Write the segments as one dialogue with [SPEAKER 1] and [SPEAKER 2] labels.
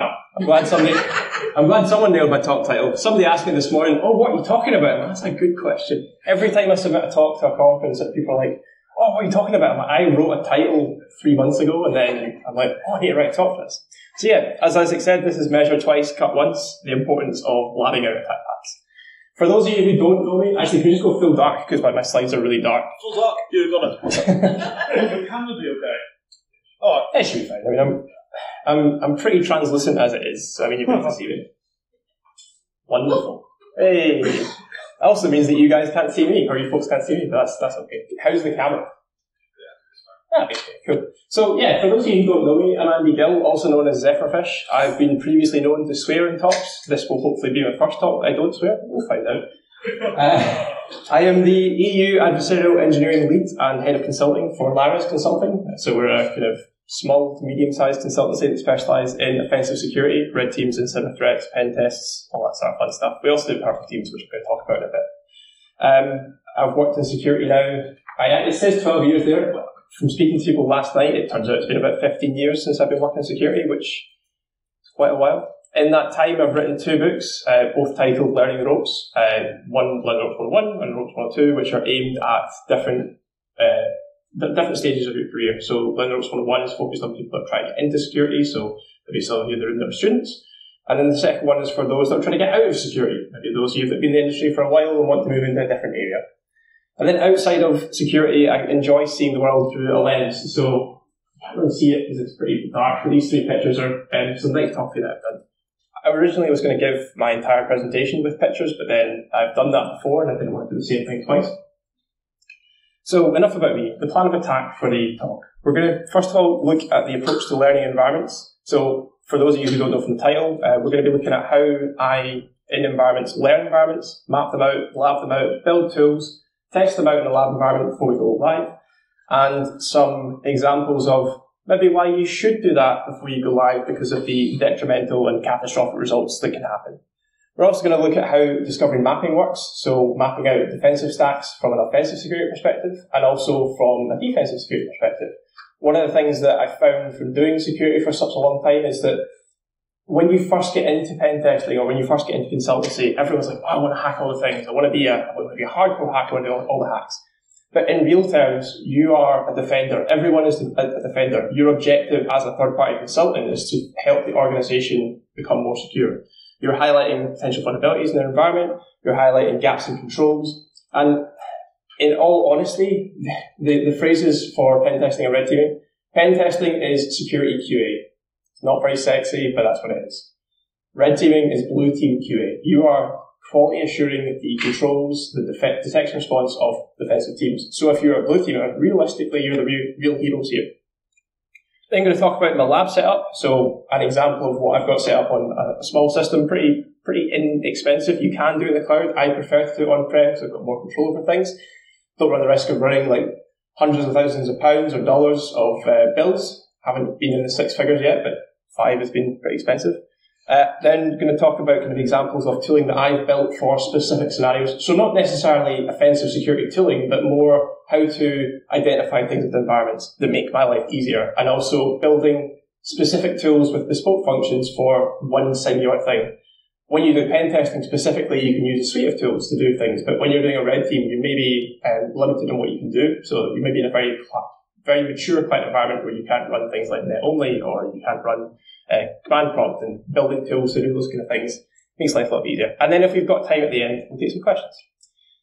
[SPEAKER 1] I'm glad someone nailed my talk title. Somebody asked me this morning, "Oh, what are you talking about?" And that's a good question. Every time I submit a talk to a conference, people are like, "Oh, what are you talking about?" I'm like, I wrote a title 3 months ago, and then I'm like, "Oh, I need to write a talk for this." So yeah, as Isaac said, this is measure twice, cut once. The importance of labbing out attack paths. For those of you who don't know me, actually, can you just go full dark because my slides are really dark.
[SPEAKER 2] Full dark. You got it. The camera be okay.
[SPEAKER 1] Oh, it should be fine. I mean, I'm pretty translucent as it is, so I mean, you'll be able to see me. Wonderful. Hey. That also means that you guys can't see me, or you folks can't see me, but that's okay. How's the camera? Yeah, okay, cool. So yeah, for those of you who don't know me, I'm Andy Gill, also known as Zephyrfish. I've been previously known to swear in talks. This will hopefully be my first talk. I don't swear. We'll find out. I am the EU Adversarial Engineering Lead and Head of Consulting for Laris Consulting. So we're a kind of small to medium-sized consultancy that specialise in offensive security, red teams, insider threats, pen tests, all that sort of fun stuff. We also do purple teams, which we're going to talk about in a bit. I've worked in security now. It says 12 years there, but from speaking to people last night, it turns out it's been about 15 years since I've been working in security, which is quite a while. In that time, I've written 2 books, both titled Learning the Ropes. One, Learning the Ropes 101, and Ropes 102, which are aimed at different stages of your career. So Learning the Ropes 101 is focused on people that are trying to get into security, so maybe some of you that are students. And then the second one is for those that are trying to get out of security, maybe those of you that have been in the industry for a while and want to move into a different area. And then outside of security, I enjoy seeing the world through a lens. So you can't really see it because it's pretty dark, but these 3 pictures are some nice coffee that I've done. I originally was going to give my entire presentation with pictures, but then I've done that before and I didn't want to do the same thing twice. So enough about me. The plan of attack for the talk. We're going to, first of all, look at the approach to learning environments. So for those of you who don't know from the title, we're going to be looking at how I, in environments, learn environments, map them out, lab them out, build tools, test them out in a lab environment before we go live, and some examples of maybe why you should do that before you go live because of the detrimental and catastrophic results that can happen. We're also going to look at how discovering mapping works, so mapping out defensive stacks from an offensive security perspective and also from a defensive security perspective. One of the things that I found from doing security for such a long time is that when you first get into pen testing or when you first get into consultancy, everyone's like, oh, I want to hack all the things. I want to be a hardcore hacker. I want to do all the hacks. But in real terms, you are a defender. Everyone is a defender. Your objective as a third-party consultant is to help the organization become more secure. You're highlighting potential vulnerabilities in their environment. You're highlighting gaps in controls. And in all honesty, the phrases for pen testing and red teaming, pen testing is security QA. It's not very sexy, but that's what it is. Red teaming is blue team QA. You are quality assuring the controls, the detection response of defensive teams. So if you're a blue teamer, realistically, you're the real heroes here. Then I'm going to talk about my lab setup. So an example of what I've got set up on a small system, pretty inexpensive. You can do it in the cloud. I prefer to do it on-prem, so I've got more control over things. Don't run the risk of running like hundreds of thousands of pounds or dollars of bills. Haven't been in the 6 figures yet, but 5 has been pretty expensive. Then going to talk about kind of examples of tooling that I've built for specific scenarios. So not necessarily offensive security tooling, but more how to identify things with environments that make my life easier, and also building specific tools with bespoke functions for one singular thing. When you do pen testing specifically, you can use a suite of tools to do things, but when you're doing a red team, you may be limited on what you can do. So you may be in a very mature client environment where you can't run things like net only, or you can't run command prompt, and building tools to do those kind of things makes life a lot easier. And then if we've got time at the end, we'll take some questions.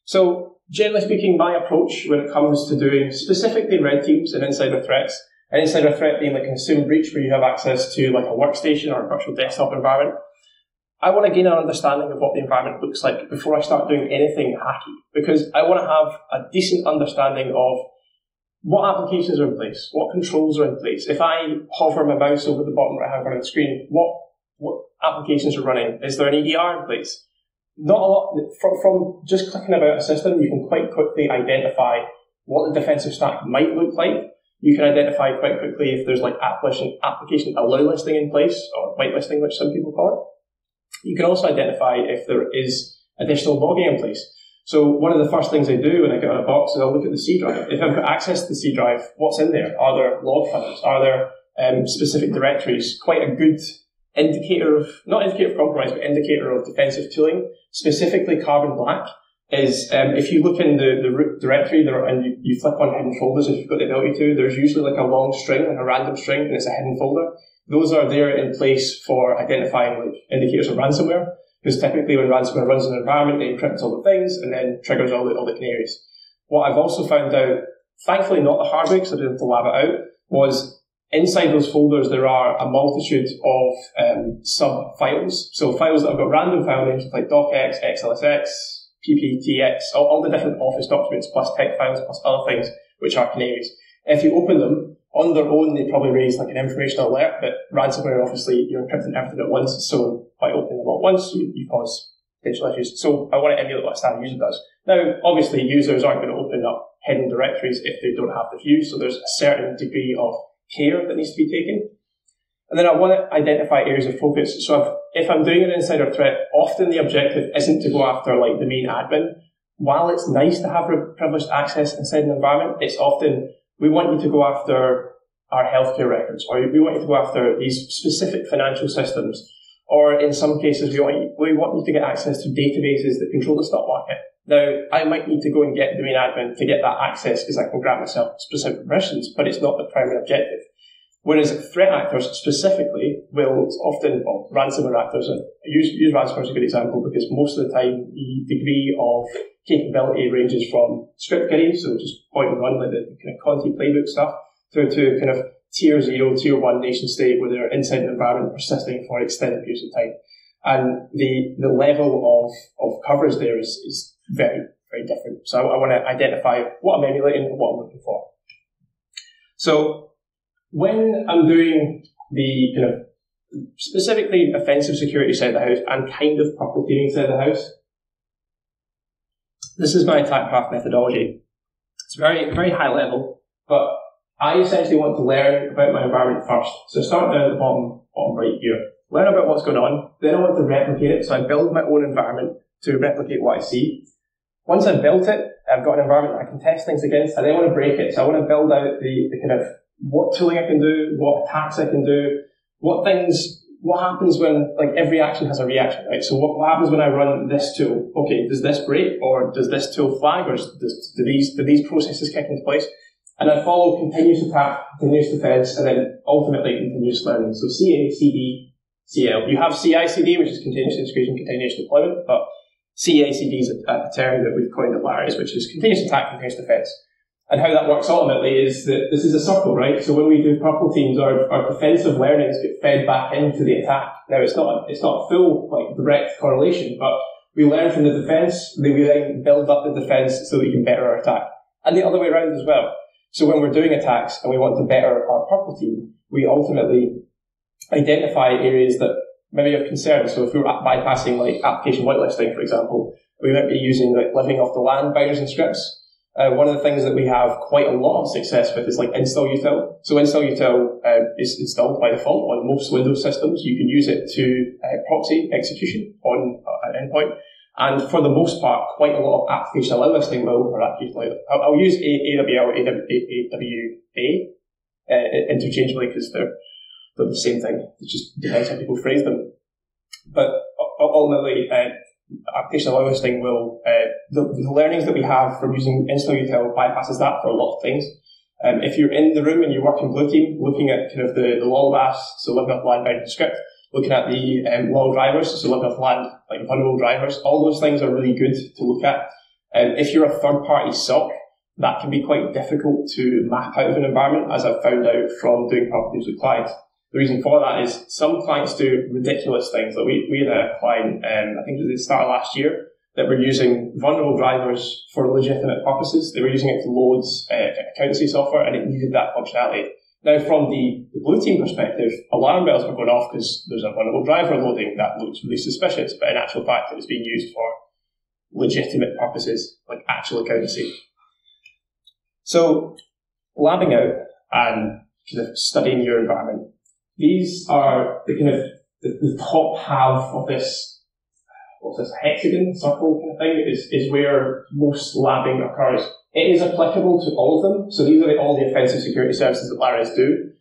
[SPEAKER 1] So generally speaking, my approach when it comes to doing specifically red teams and insider threats, an insider threat being like an assumed breach where you have access to like a workstation or a virtual desktop environment, I want to gain an understanding of what the environment looks like before I start doing anything hacky, because I want to have a decent understanding of what applications are in place, what controls are in place. If I hover my mouse over the bottom right-hand corner of the screen, what applications are running? Is there an EDR in place? Not a lot. From just clicking about a system, you can quite quickly identify what the defensive stack might look like. You can identify quite quickly if there's like application allow listing in place, or whitelisting, which some people call it. You can also identify if there is additional logging in place. So one of the first things I do when I get on a box is I'll look at the C drive. If I've got access to the C drive, what's in there? Are there log files? Are there specific directories? Quite a good not indicator of compromise, but indicator of defensive tooling, specifically carbon black, is if you look in the root directory there, and you flick on hidden folders, if you've got the ability to, there's usually like a long string, like a random string, and it's a hidden folder. Those are there in place for identifying like indicators of ransomware, because typically when ransomware runs in an environment, it encrypts all the things and then triggers all the canaries. What I've also found out, thankfully not the hard way, because I didn't have to lab it out, was inside those folders there are a multitude of sub-files. So files that have got random file names like docx, xlsx, pptx, all the different Office documents, plus tech files, plus other things, which are canaries. If you open them, on their own, they probably raise like an information alert, but ransomware, obviously, you're encrypting everything at once, so by opening them all at once, you cause potential issues. So I want to emulate what a standard user does. Now, obviously, users aren't going to open up hidden directories if they don't have the view, so there's a certain degree of care that needs to be taken. And then I want to identify areas of focus. So if I'm doing an insider threat, often the objective isn't to go after like the main admin. While it's nice to have privileged access inside an environment, it's often, we want you to go after our healthcare records, or we want you to go after these specific financial systems, or in some cases, we want you to get access to databases that control the stock market. Now, I might need to go and get domain admin to get that access because I can grant myself specific permissions, but it's not the primary objective. Whereas threat actors specifically will often, well, ransomware actors, use ransomware as a good example because most of the time the degree of capability ranges from script kiddie, so just point and run like the kind of Conti playbook stuff, through to kind of tier 0, tier 1 nation state where they're inside an environment persisting for extended periods of time. And the level of coverage there is very, very different. So I want to identify what I'm emulating and what I'm looking for. So when I'm doing the kind of specifically offensive security side of the house and kind of purple teaming side of the house, this is my attack path methodology. It's very, very high level, but I essentially want to learn about my environment first. So start down at the bottom right here. Learn about what's going on. Then I want to replicate it. So I build my own environment to replicate what I see. Once I've built it, I've got an environment that I can test things against. I then want to break it. So I want to build out the kind of what tooling I can do, what attacks I can do, what happens when, like, every action has a reaction, right? So what happens when I run this tool? Okay, does this break, or does this tool flag, or do these processes kick into place? And I follow continuous attack, continuous defense, and then ultimately continuous learning. So CA, CD, CL. You have CI/CD, which is continuous integration, continuous deployment, but CA/CD is a term that we've coined at Larry's, which is continuous attack, continuous defense. And how that works ultimately is that this is a circle, right? So when we do purple teams, our defensive learnings get fed back into the attack. Now it's not a full, like, direct correlation, but we learn from the defense, we then build up the defense so that we can better our attack. And the other way around as well. So when we're doing attacks and we want to better our purple team, we ultimately identify areas that maybe of concern. So if we're bypassing like application whitelisting, for example, we might be using like living off the land binders and scripts. One of the things that we have quite a lot of success with is like install util. So install util is installed by default on most Windows systems. You can use it to proxy execution on an endpoint. And for the most part, quite a lot of application whitelisting or application I'll use AWL, AWA interchangeably because they're the same thing. It just depends how people phrase them. But ultimately, application whitelisting will, the learnings that we have from using install util bypasses that for a lot of things. If you're in the room and you're working blue team, looking at kind of the lol bash, so looking at the land boundary script, looking at the lol drivers, so looking at land, like vulnerable drivers, all those things are really good to look at. If you're a third-party SOC, that can be quite difficult to map out of an environment, as I've found out from doing properties with clients. The reason for that is some clients do ridiculous things. Like we had a client, I think it was at the start of last year, that were using vulnerable drivers for legitimate purposes. They were using it to load accountancy software, and it needed that functionality. Now, from the blue team perspective, alarm bells were going off because there's a vulnerable driver loading that looks really suspicious, but in actual fact, it was being used for legitimate purposes, like actual accountancy. So, labbing out and kind of studying your environment. These are the kind of the top half of this, what's this, hexagon, circle kind of thing, is where most labbing occurs. It is applicable to all of them. So these are all the offensive security services that Larry's do.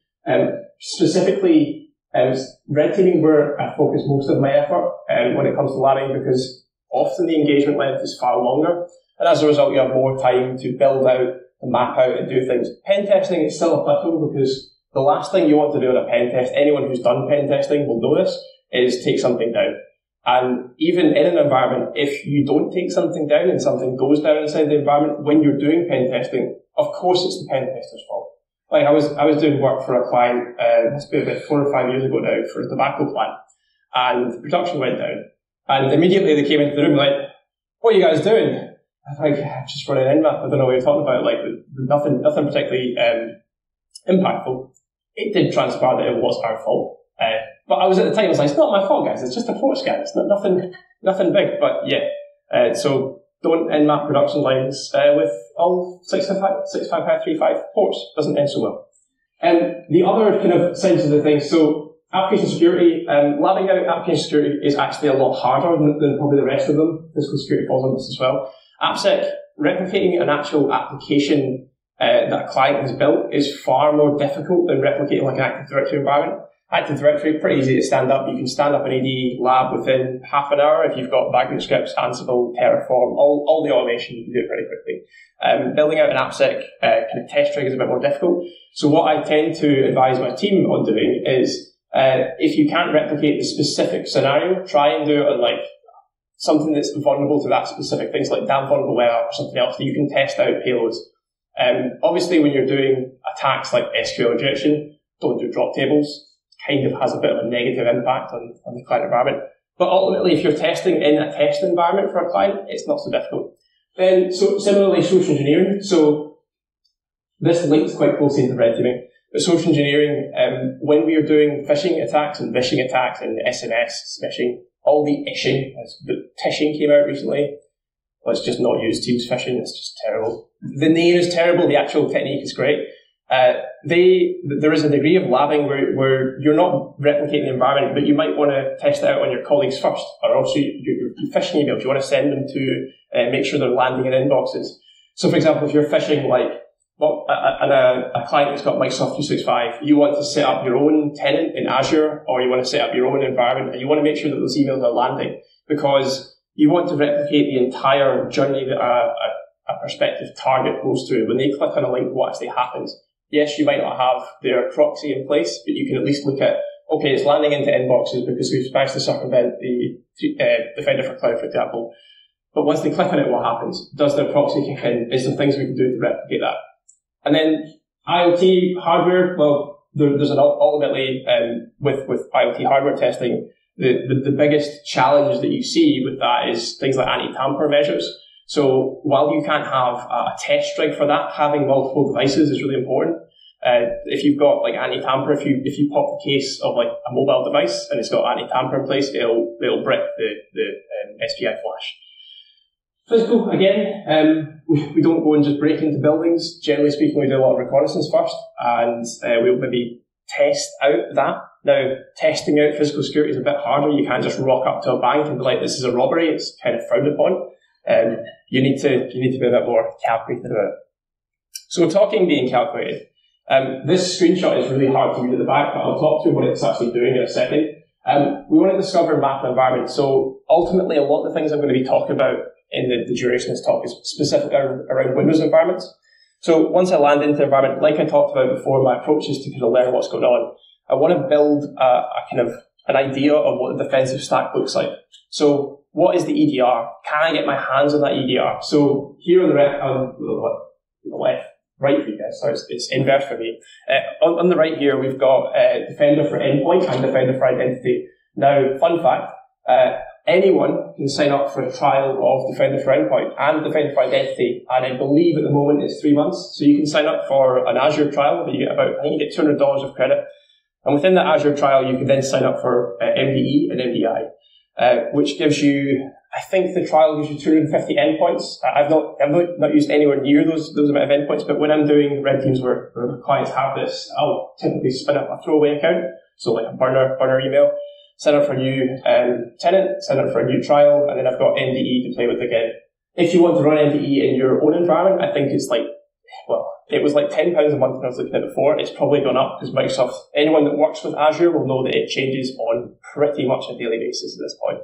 [SPEAKER 1] Specifically, Red teaming where I focus most of my effort when it comes to labbing, because often the engagement length is far longer, and as a result you have more time to build out, to map out and do things. Pen testing is still applicable, because the last thing you want to do in a pen test, anyone who's done pen testing will know this, is take something down. And even in an environment, if you don't take something down and something goes down inside the environment when you're doing pen testing, of course it's the pen tester's fault. Like I was doing work for a client, it's been about 4 or 5 years ago now, for a tobacco plant, and the production went down. And immediately they came into the room like, "What are you guys doing?" I was like, "I'm just running Nmap. I don't know what you're talking about." Like, nothing particularly impactful. It did transpire that it was our fault. But I was at the time, I was like, "It's not my fault, guys. It's just a port scan. It's not nothing big." But yeah, so don't Nmap production lines with all 65535 ports. Doesn't end so well. The other kind of sides of the thing, so application security, labbing out application security is actually a lot harder than probably the rest of them. Physical security falls on this as well. AppSec, replicating an actual application that a client has built is far more difficult than replicating like an Active Directory environment. Active Directory, pretty easy to stand up. You can stand up an AD lab within half an hour if you've got background scripts, Ansible, Terraform, all the automation, you can do it very quickly. Building out an AppSec kind of test rig is a bit more difficult. So what I tend to advise my team on doing is, if you can't replicate the specific scenario, try and do it on like something that's vulnerable to that specific things, like damn vulnerable web app or something else that you can test out payloads. Obviously, when you're doing attacks like SQL injection, don't do drop tables. Kind of has a bit of a negative impact on the client environment. But ultimately, if you're testing in a test environment for a client, it's not so difficult. Then, so similarly, social engineering. So this links quite closely into red teaming. But social engineering, when we are doing phishing attacks and vishing attacks and SMS smishing, all the ishing, the tishing came out recently. Let's just not use Teams phishing. It's just terrible. The name is terrible. The actual technique is great. There is a degree of labbing where you're not replicating the environment, but you might want to test it out on your colleagues first, or also your phishing emails. You want to send them to make sure they're landing in inboxes. So, for example, if you're phishing a client that's got Microsoft 365, you want to set up your own tenant in Azure, or you want to set up your own environment, and you want to make sure that those emails are landing, because you want to replicate the entire journey that a prospective target goes through. When they click on a link, what actually happens? Yes, you might not have their proxy in place, but you can at least look at, okay, it's landing into inboxes because we've managed to circumvent the Defender for Cloud, for example. But once they click on it, what happens? Does their proxy kick in? Is there things we can do to replicate that? And then IoT hardware, well, there's ultimately, with IoT hardware testing, the biggest challenge that you see with that is things like anti-tamper measures. So while you can't have a test rig for that, having multiple devices is really important. If you've got like anti-tamper, if you pop the case of like a mobile device and it's got anti-tamper in place, it'll brick the SPI flash. Physical, again, we don't go and just break into buildings. Generally speaking, we do a lot of reconnaissance first, and we'll maybe test out that. Now, testing out physical security is a bit harder. You can't just rock up to a bank and be like, "This is a robbery." It's kind of frowned upon. You need to be a bit more calculated about it. So talking being calculated, this screenshot is really hard to read at the back, but I'll talk to what it's actually doing in a second. We want to discover map and environment. So ultimately, a lot of the things I'm going to be talking about in the duration of this talk is specific around Windows environments. So once I land into the environment, like I talked about before, my approach is to kind of learn what's going on. I want to build a kind of an idea of what the defensive stack looks like. So what is the EDR? Can I get my hands on that EDR? So here on the right for you guys, sorry, it's inverse for me. On the right here, we've got Defender for Endpoint and Defender for Identity. Now, fun fact, anyone can sign up for a trial of Defender for Endpoint and Defender for Identity, and I believe at the moment it's 3 months. So you can sign up for an Azure trial, but you get I think you get $200 of credit. And within that Azure trial, you can then sign up for MDE and MDI, which gives you, I think the trial gives you 250 endpoints. I've not used anywhere near those amount of endpoints, but when I'm doing red teams where the clients have this, I'll typically spin up a throwaway account, so like a burner email, sign up for a new tenant, sign up for a new trial, and then I've got MDE to play with again. If you want to run MDE in your own environment, I think it's like, well, it was like £10 a month when I was looking at it before. It's probably gone up because Microsoft, anyone that works with Azure will know that it changes on pretty much a daily basis at this point.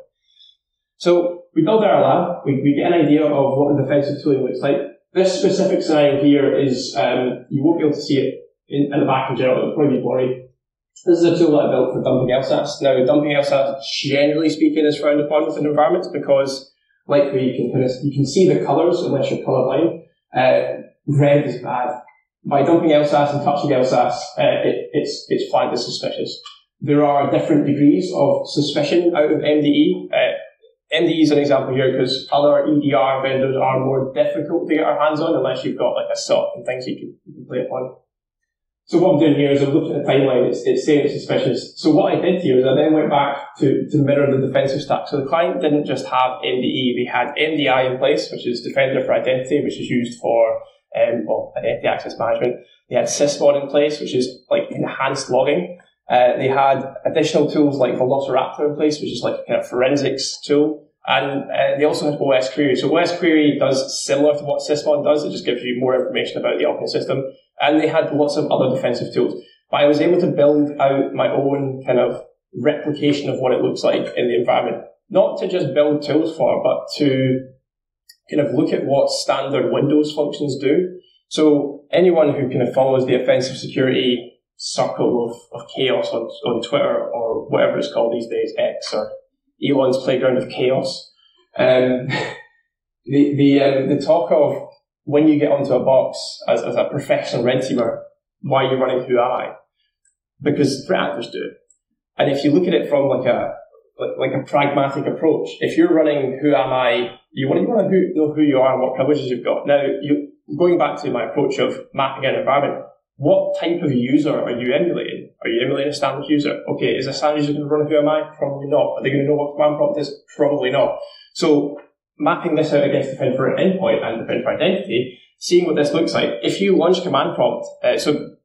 [SPEAKER 1] So we build our lab, we get an idea of what the defensive tooling looks like. This specific scenario here is, you won't be able to see it in the back in general, it'll probably be blurry. This is a tool that I built for dumping LSAS. Now, dumping LSAS, generally speaking, is frowned upon within environments because, like you can see the colours unless you're colourblind. Red is bad. By dumping LSAS and touching LSAS, it's flagged as suspicious. There are different degrees of suspicion out of MDE. MDE is an example here because other EDR vendors are more difficult to get our hands on unless you've got like a SOC and things you can play upon. So what I'm doing here is I'm looking at the timeline, it's saying it's suspicious. So what I did here is I then went back to mirror the defensive stack. So the client didn't just have MDE, they had MDI in place, which is Defender for Identity, which is used for identity access management. They had Sysmon in place, which is like enhanced logging. They had additional tools like Velociraptor in place, which is like a kind of forensics tool. And they also had OS Query. So OS Query does similar to what Sysmon does. It just gives you more information about the operating system. And they had lots of other defensive tools. But I was able to build out my own kind of replication of what it looks like in the environment. Not to just build tools for, but to kind of look at what standard Windows functions do. So anyone who kind of follows the offensive security circle of chaos on Twitter or whatever it's called these days, X or Elon's playground of chaos, the talk of when you get onto a box as a professional red teamer, why are you running Who Am I? Because threat actors do it. And if you look at it from like a pragmatic approach, if you're running Who Am I, you want to know who you are and what privileges you've got. Now, going back to my approach of mapping an environment, what type of user are you emulating? Are you emulating a standard user? Okay, is a standard user going to run Who Am I? Probably not. Are they going to know what command prompt is? Probably not. So mapping this out against Defend for Endpoint and Defend for Identity, seeing what this looks like. If you launch command prompt, so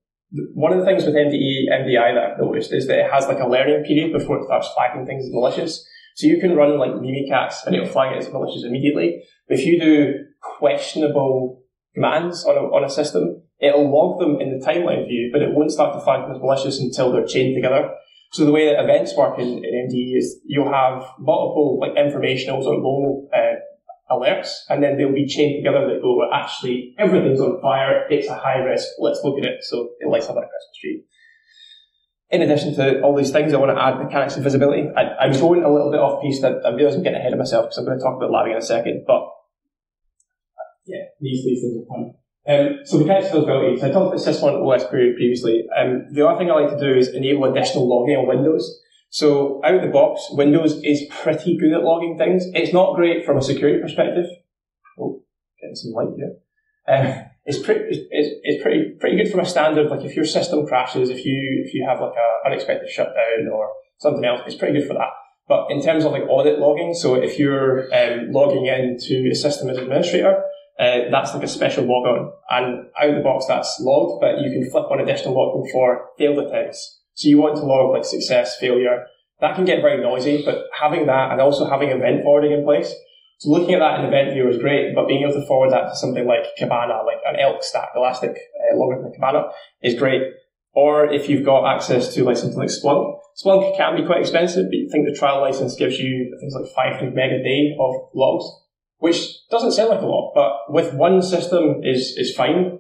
[SPEAKER 1] one of the things with MDI that I've noticed is that it has like a learning period before it starts flagging things as malicious. So you can run like Mimikatz and it'll flag it as malicious immediately. But if you do questionable commands on a system, it'll log them in the timeline view, but it won't start to flag them as malicious until they're chained together. So the way that events work in MDE is you'll have multiple like informationals or low alerts, and then they'll be chained together that go, actually, everything's on fire, it's a high risk, let's look at it. So it lights up that Christmas tree. In addition to all these things, I want to add mechanics of visibility. I'm going a little bit off piece, that I realise I'm getting ahead of myself because I'm going to talk about labbing in a second, but yeah, these things are fun. So mechanics of visibility. So I talked about Sysmon and OS Query previously. The other thing I like to do is enable additional logging on Windows. So out of the box, Windows is pretty good at logging things. It's not great from a security perspective. Oh, getting some light here. It's pretty good from a standard, like if your system crashes, if you have like a unexpected shutdown or something else, it's pretty good for that. But in terms of like audit logging, so if you're logging into a system as administrator, that's like a special log on. And out of the box, that's logged, but you can flip on additional logging for failed attempts. So you want to log like success, failure. That can get very noisy, but having that and also having event forwarding in place. So looking at that in Event Viewer is great, but being able to forward that to something like Kibana, like an Elk stack, Elastic logging Kibana is great. Or if you've got access to like something like Splunk. Splunk can be quite expensive, but you think the trial license gives you things like 500 meg a day of logs, which doesn't sound like a lot, but with one system is fine.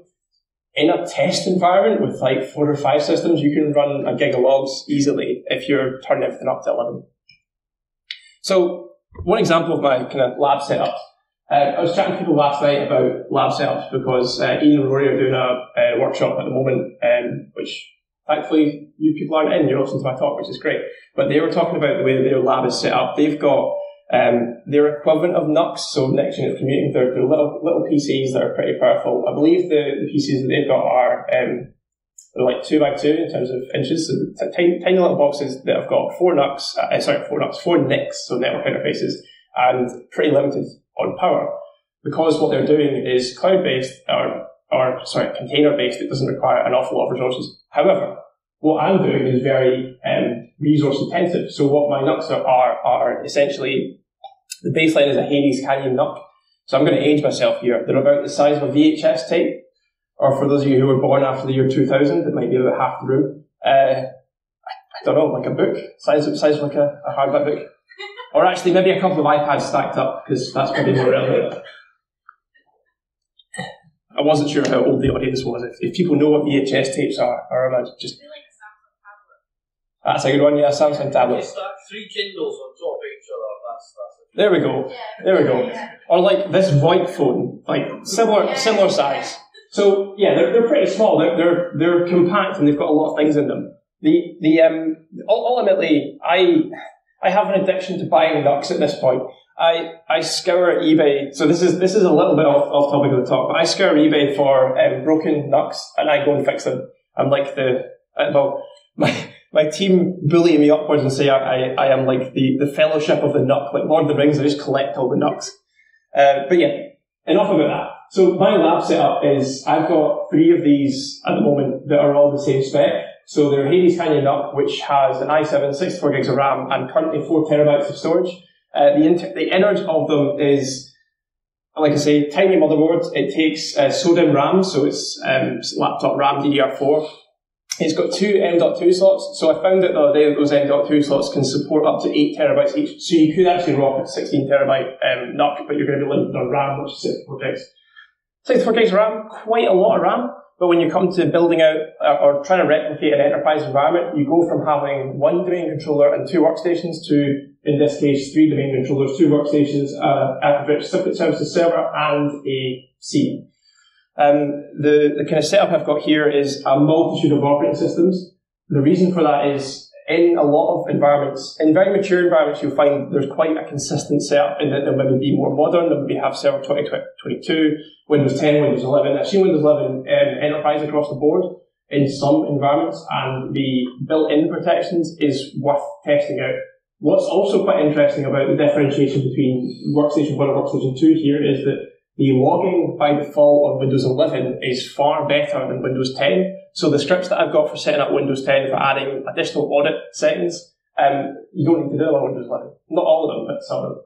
[SPEAKER 1] In a test environment with like 4 or 5 systems, you can run a gig of logs easily if you're turning everything up to 11. So one example of my kind of lab setup. I was chatting to people last night about lab setups because Ian and Rory are doing a workshop at the moment, which thankfully you people aren't in, you're listening to my talk, which is great. But they were talking about the way that their lab is set up. They've got their equivalent of NUCs, so next unit of computing. They're little PCs that are pretty powerful. I believe the PCs that they've got are they're like 2 by 2 in terms of inches. So tiny little boxes that have got 4 NICs, so network interfaces, and pretty limited on power. Because what they're doing is cloud-based, container-based, it doesn't require an awful lot of resources. However, what I'm doing is very resource intensive. So what my NUCs are essentially, the baseline is a Hades Canyon NUC. So I'm going to age myself here. They're about the size of a VHS tape, or for those of you who were born after the year 2000, it might be about half the room. I don't know, like a book, size like a hardback book. Or actually maybe a couple of iPads stacked up, because that's probably more relevant. I wasn't sure how old the audience was. If people know what VHS tapes are, or am I just... That's a good one, yeah, Samsung tablet.
[SPEAKER 2] It's like 3 Kindles on top of each other. That's
[SPEAKER 1] There we go. There we go. Or like this VoIP phone, like similar size. So yeah, they're pretty small. They're compact and they've got a lot of things in them. Ultimately, I have an addiction to buying NUCs at this point. I scour eBay. So this is a little bit off topic of the talk, but I scour eBay for broken NUCs and I go and fix them. I'm like my team bully me upwards and say I am like the fellowship of the NUC, like Lord of the Rings. I just collect all the NUCs. But yeah, enough about that. So my lab setup is I've got 3 of these at the moment that are all the same spec. So they're Hades Canyon NUC, which has an i7, 64 gigs of RAM, and currently 4 terabytes of storage. The innards of them is, like I say, tiny motherboard. It takes SODIMM RAM, so it's laptop RAM DDR4. It's got 2 M.2 slots, so I found out the other day that those M.2 slots can support up to 8 terabytes each. So you could actually rock a 16 terabyte NUC, but you're going to be limited on RAM, which is 64 gigs. 64 gigs of RAM, quite a lot of RAM. But when you come to building out or trying to replicate an enterprise environment, you go from having 1 domain controller and 2 workstations to, in this case, 3 domain controllers, 2 workstations, a certificate services server, and a CM. The kind of setup I've got here is a multitude of operating systems. The reason for that is in a lot of environments, in very mature environments, you'll find there's quite a consistent setup in that they'll maybe be more modern. They'll maybe have Server 2022, Windows 10, Windows 11. I've seen Windows 11 enterprise across the board in some environments, and the built-in protections is worth testing out. What's also quite interesting about the differentiation between Workstation 1 and Workstation 2 here is that the logging by default on Windows 11 is far better than Windows 10. So the scripts that I've got for setting up Windows 10 for adding additional audit settings, you don't need to do them on Windows 11. Not all of them, but some of them.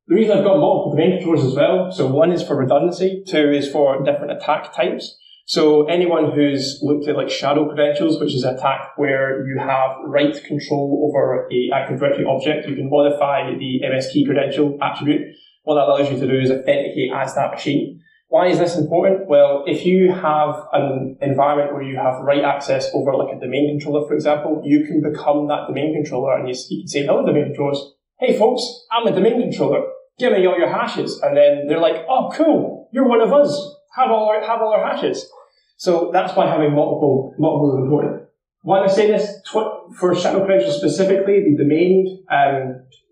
[SPEAKER 1] The reason I've got multiple domain controllers as well, so 1 is for redundancy, 2 is for different attack types. So anyone who's looked at like shadow credentials, which is an attack where you have write control over an Active Directory object, you can modify the MS key credential attribute. What that allows you to do is authenticate as that machine. Why is this important? Well, if you have an environment where you have write access over like a domain controller, for example, you can become that domain controller and you can say, hello, domain controllers. Hey, folks, I'm a domain controller. Give me all your hashes. And then they're like, oh, cool. You're one of us. Have all our hashes. So that's why having multiple is important. Why am I saying this? For shadow credentials specifically, the domain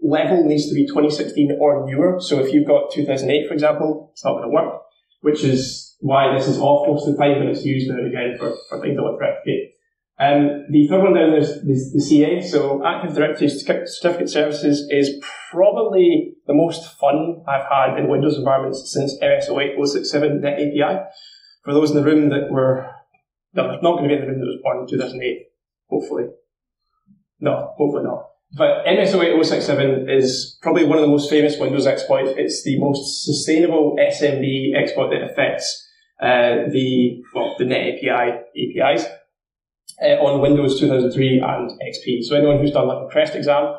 [SPEAKER 1] level needs to be 2016 or newer. So if you've got 2008, for example, it's not going to work, which is why this is off most of the time, but it's used now and again for things I want to replicate. The third one down is the CA. So Active Directory Certificate Services is probably the most fun I've had in Windows environments since MS08 067 Net API. For those in the room that were, no, there's not going to be in the room that was born in 2008, hopefully. No, hopefully not. But MS08 067 is probably one of the most famous Windows exploits. It's the most sustainable SMB exploit that affects the Net APIs on Windows 2003 and XP. So anyone who's done like a CREST exam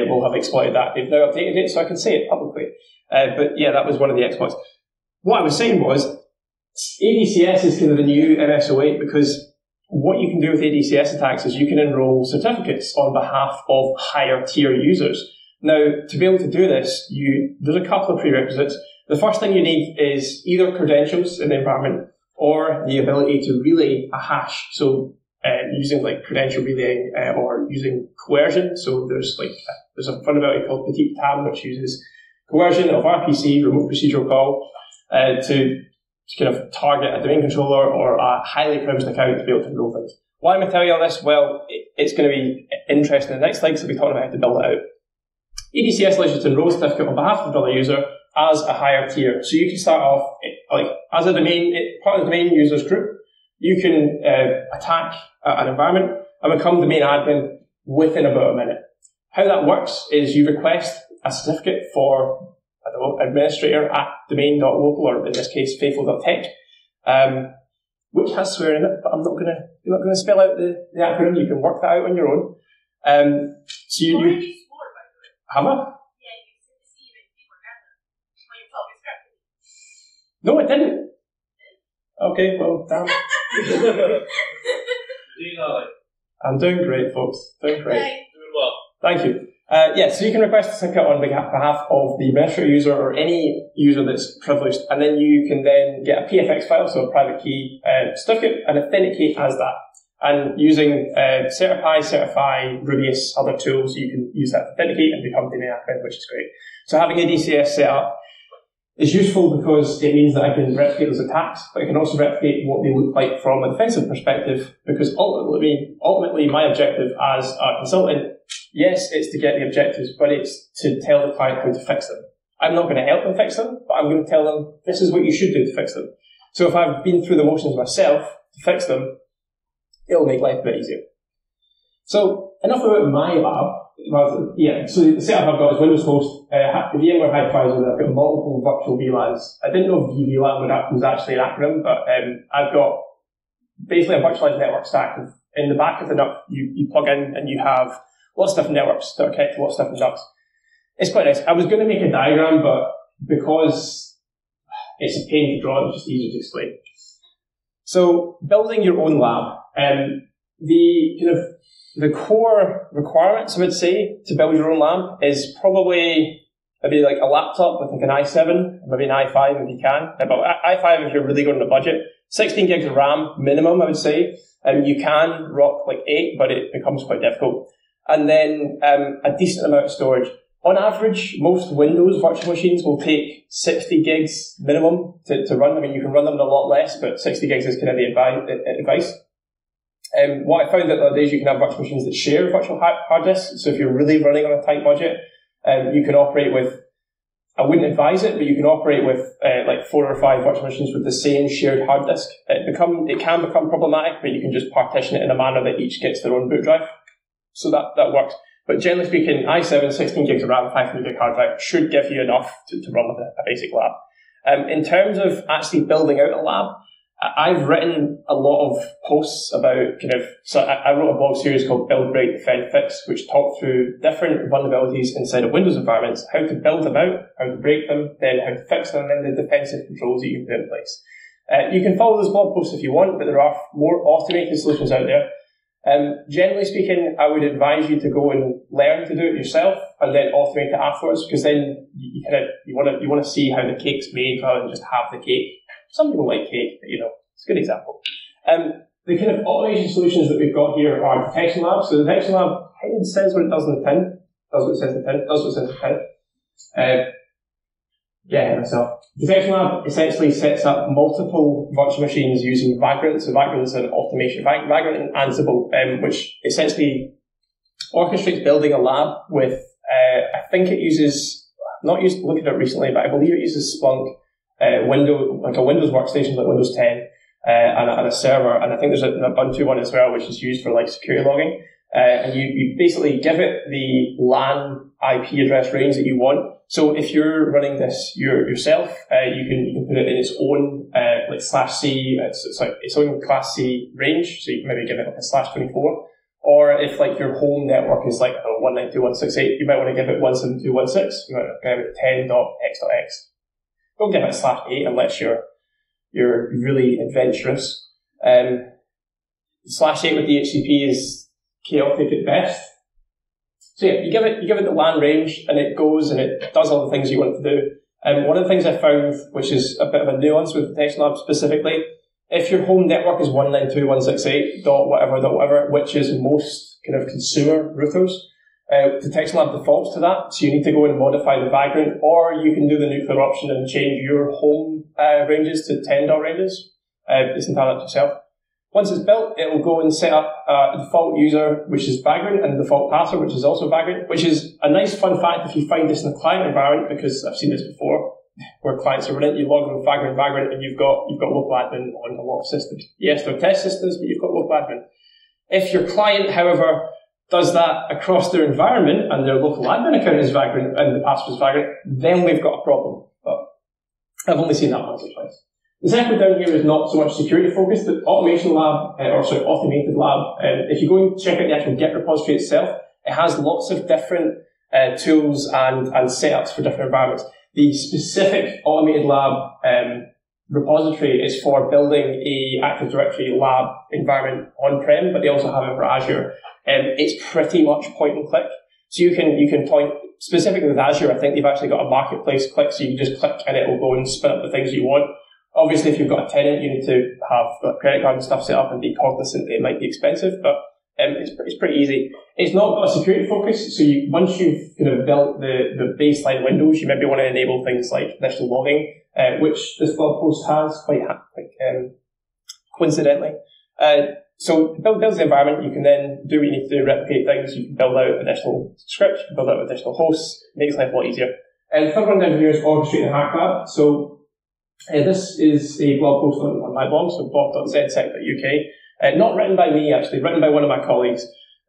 [SPEAKER 1] will have exploited that. They've now updated it, so I can say it publicly. But yeah, that was one of the exploits. What I was saying was, ADCS is kind of the new MS08 because what you can do with ADCS attacks is you can enroll certificates on behalf of higher tier users. Now, to be able to do this, there's a couple of prerequisites. The first thing you need is either credentials in the environment or the ability to relay a hash. So using like credential relaying or using coercion. So there's a vulnerability called Petit Tam which uses coercion of RPC, remote procedural call, to kind of target a domain controller or a highly privileged account to be able to enroll things. Why am I telling you all this? Well, it's going to be interesting in the next slide because we'll be talking about how to build it out. ADCS allows you to enroll a certificate on behalf of another user as a higher tier. So you can start off like as a domain, part of the domain users group. You can attack an environment and become domain admin within about a minute. How that works is you request a certificate for administrator at domain.local, or in this case, faithful.tech. which has swearing in it, but you're not gonna spell out the acronym. You can work that out on your own. So you have I? No, it didn't. Okay, well, damn. I'm doing great, folks. Doing great.
[SPEAKER 2] Doing well.
[SPEAKER 1] Thank you. So you can request a certificate on behalf of the administrator user or any user that's privileged, and then you can then get a PFX file, so a private key certificate, and authenticate as that. And using Certify, Rubius, other tools, you can use that to authenticate and become domain admin, which is great. So having a DCS set up is useful because it means that I can replicate those attacks, but I can also replicate what they look like from a defensive perspective, because ultimately my objective as a consultant, yes, it's to get the objectives, but it's to tell the client how to fix them. I'm not going to help them fix them, but I'm going to tell them this is what you should do to fix them. So if I've been through the motions myself to fix them, it'll make life a bit easier. So enough about my lab. So the setup I've got is Windows host, VMware hypervisor, and I've got multiple virtual VLANs. I didn't know if VLAN was actually an acronym, but I've got basically a virtualized network stack. In the back of the NUC, you plug in and you have lots of different networks that are connected to lots of different NUCs. It's quite nice. I was going to make a diagram, but because it's a pain to draw, it's just easier to explain. So building your own lab, the core requirements, I would say, to build your own lab is probably maybe like a laptop with like an i7, maybe an i5 if you can. But i5 if you're really going on a budget. 16 gigs of RAM minimum, I would say. You can rock like 8, but it becomes quite difficult. And then a decent amount of storage. On average, most Windows virtual machines will take 60 gigs minimum to run. I mean, you can run them a lot less, but 60 gigs is kind of the advice. What I found that nowadays you can have virtual machines that share virtual hard disks. So if you're really running on a tight budget, you can operate with, I wouldn't advise it, but you can operate with like 4 or 5 virtual machines with the same shared hard disk. It can become problematic, but you can just partition it in a manner that each gets their own boot drive. So that works. But generally speaking, i7, 16 gigs of RAM, 500 gig hard drive should give you enough to run with a basic lab. In terms of actually building out a lab, I've written a lot of posts about so I wrote a blog series called Build, Break, Defend, Fix, which talked through different vulnerabilities inside of Windows environments, how to build them out, how to break them, then how to fix them, and then the defensive controls that you can put in place. You can follow those blog posts if you want, but there are more automated solutions out there. Generally speaking, I would advise you to go and learn to do it yourself and then automate it afterwards, because then you want to see how the cake's made rather than just have the cake. Some people like cake, but it's a good example. The kind of automation solutions that we've got here are Detection Lab. So the Detection Lab kind of says what it does in the tin, does what it says in the tin, does what it says in the tin. Myself. Detection Lab essentially sets up multiple virtual machines using Vagrant. So Vagrant's an automation, Vagrant and Ansible, which essentially orchestrates building a lab with, I think it uses, I've not used to look at it recently, but I believe it uses Splunk, like a Windows workstation like Windows 10, and a server, and I think there's an Ubuntu one as well, which is used for like security logging. And you basically give it the LAN IP address range that you want. So if you're running this yourself, you can put it in its own like /C. It's like its own class C range. So you can maybe give it like a /24. Or if like your home network is like 192.168, you might want to give it 172.1.6. You might give it 10.x.x. Don't give it a /8 unless you're really adventurous. /8 with DHCP is chaotic at best. So yeah, you give it the LAN range, and it goes and it does all the things you want it to do. One of the things I found, which is a bit of a nuance with Detection Lab specifically, if your home network is 192.168.whatever, which is most kind of consumer routers, Detection Lab defaults to that, so you need to go and modify the Vagrant, or you can do the nuclear option and change your home ranges to 10 dot ranges. It's entirely up to yourself. Once it's built, it will go and set up a default user, which is Vagrant, and a default password, which is also Vagrant, which is a nice fun fact if you find this in a client environment, because I've seen this before, where clients are running, you log in with Vagrant, and you've got local admin on a lot of systems. Yes, they're test systems, but you've got local admin. If your client, however, does that across their environment, and their local admin account is Vagrant, and the password is Vagrant, then we've got a problem. But I've only seen that once or twice. The second down here is not so much security focused. The automation lab, automated lab, if you go and check out the actual Git repository itself, it has lots of different tools and setups for different environments. The specific automated lab repository is for building a Active Directory lab environment on-prem, but they also have it for Azure. It's pretty much point and click. So you can point, specifically with Azure, I think they've actually got a marketplace click, so you can just click and it will go and spin up the things you want. Obviously, if you've got a tenant, you need to have a credit card and stuff set up and be cognizant that it might be expensive, but it's pretty easy. It's not got a security focus, so once you've kind of built the baseline windows, you maybe want to enable things like additional logging, which this blog post has quite coincidentally. So builds the environment. You can then do what you need to do, replicate things. You can build out additional scripts, you can build out additional hosts. It makes life a lot easier. And the third one down here is orchestrating hack lab. So this is a blog post on my blog, so blog.zsec.uk. Not written by me, actually, written by one of my colleagues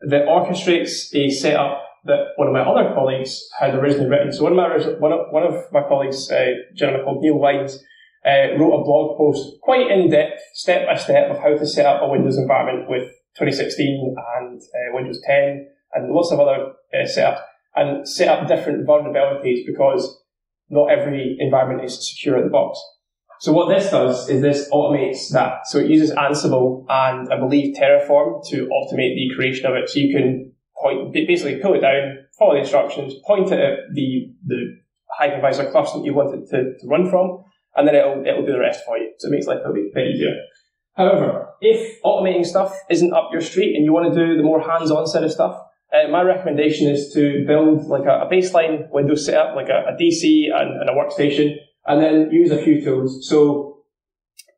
[SPEAKER 1] that orchestrates a setup that one of my other colleagues had originally written. So one of my colleagues, a gentleman called Neil Wines, wrote a blog post quite in-depth, step-by-step of how to set up a Windows environment with 2016 and Windows 10 and lots of other setups, and set up different vulnerabilities because not every environment is secure at the box. So what this does is this automates that. So it uses Ansible and I believe Terraform to automate the creation of it. So you can basically pull it down, follow the instructions, point it at the hypervisor cluster that you want it to run from, and then it'll do the rest for you. So it makes life a bit easier. However, if automating stuff isn't up your street and you want to do the more hands-on set of stuff, my recommendation is to build like a baseline Windows setup, like a DC and a workstation, and then use a few tools. So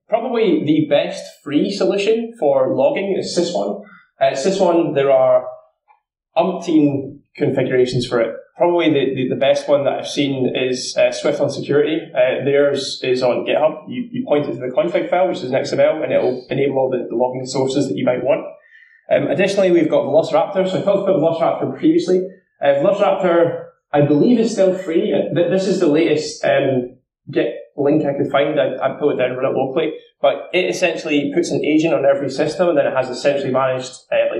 [SPEAKER 1] probably the best free solution for logging is Sys1. Sys1, there are umpteen configurations for it. Probably the best one that I've seen is Swift on Security. Theirs is on GitHub. You point it to the config file, which is an XML, and it'll enable all the logging sources that you might want. Additionally, we've got Velociraptor. So I talked about Velociraptor previously. Velociraptor, I believe, is still free. This is the latest Git link I could find. I pull it down and run it locally. But it essentially puts an agent on every system, and then it has a centrally managed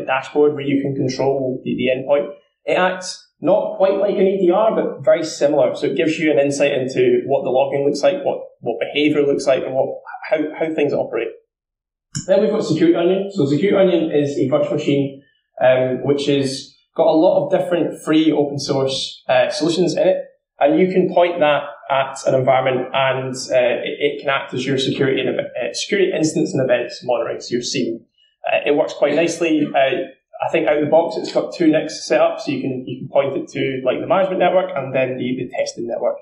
[SPEAKER 1] dashboard where you can control the endpoint. It acts not quite like an EDR, but very similar. So it gives you an insight into what the logging looks like, what behavior looks like, and how things operate. Then we've got Security Onion. So Security Onion is a virtual machine which has got a lot of different free open source solutions in it, and you can point that at an environment, and it can act as your security instance and events monitoring, so your SIEM. It works quite nicely. I think out of the box it's got 2 NICs set up, so you can point it to like the management network and then the testing network.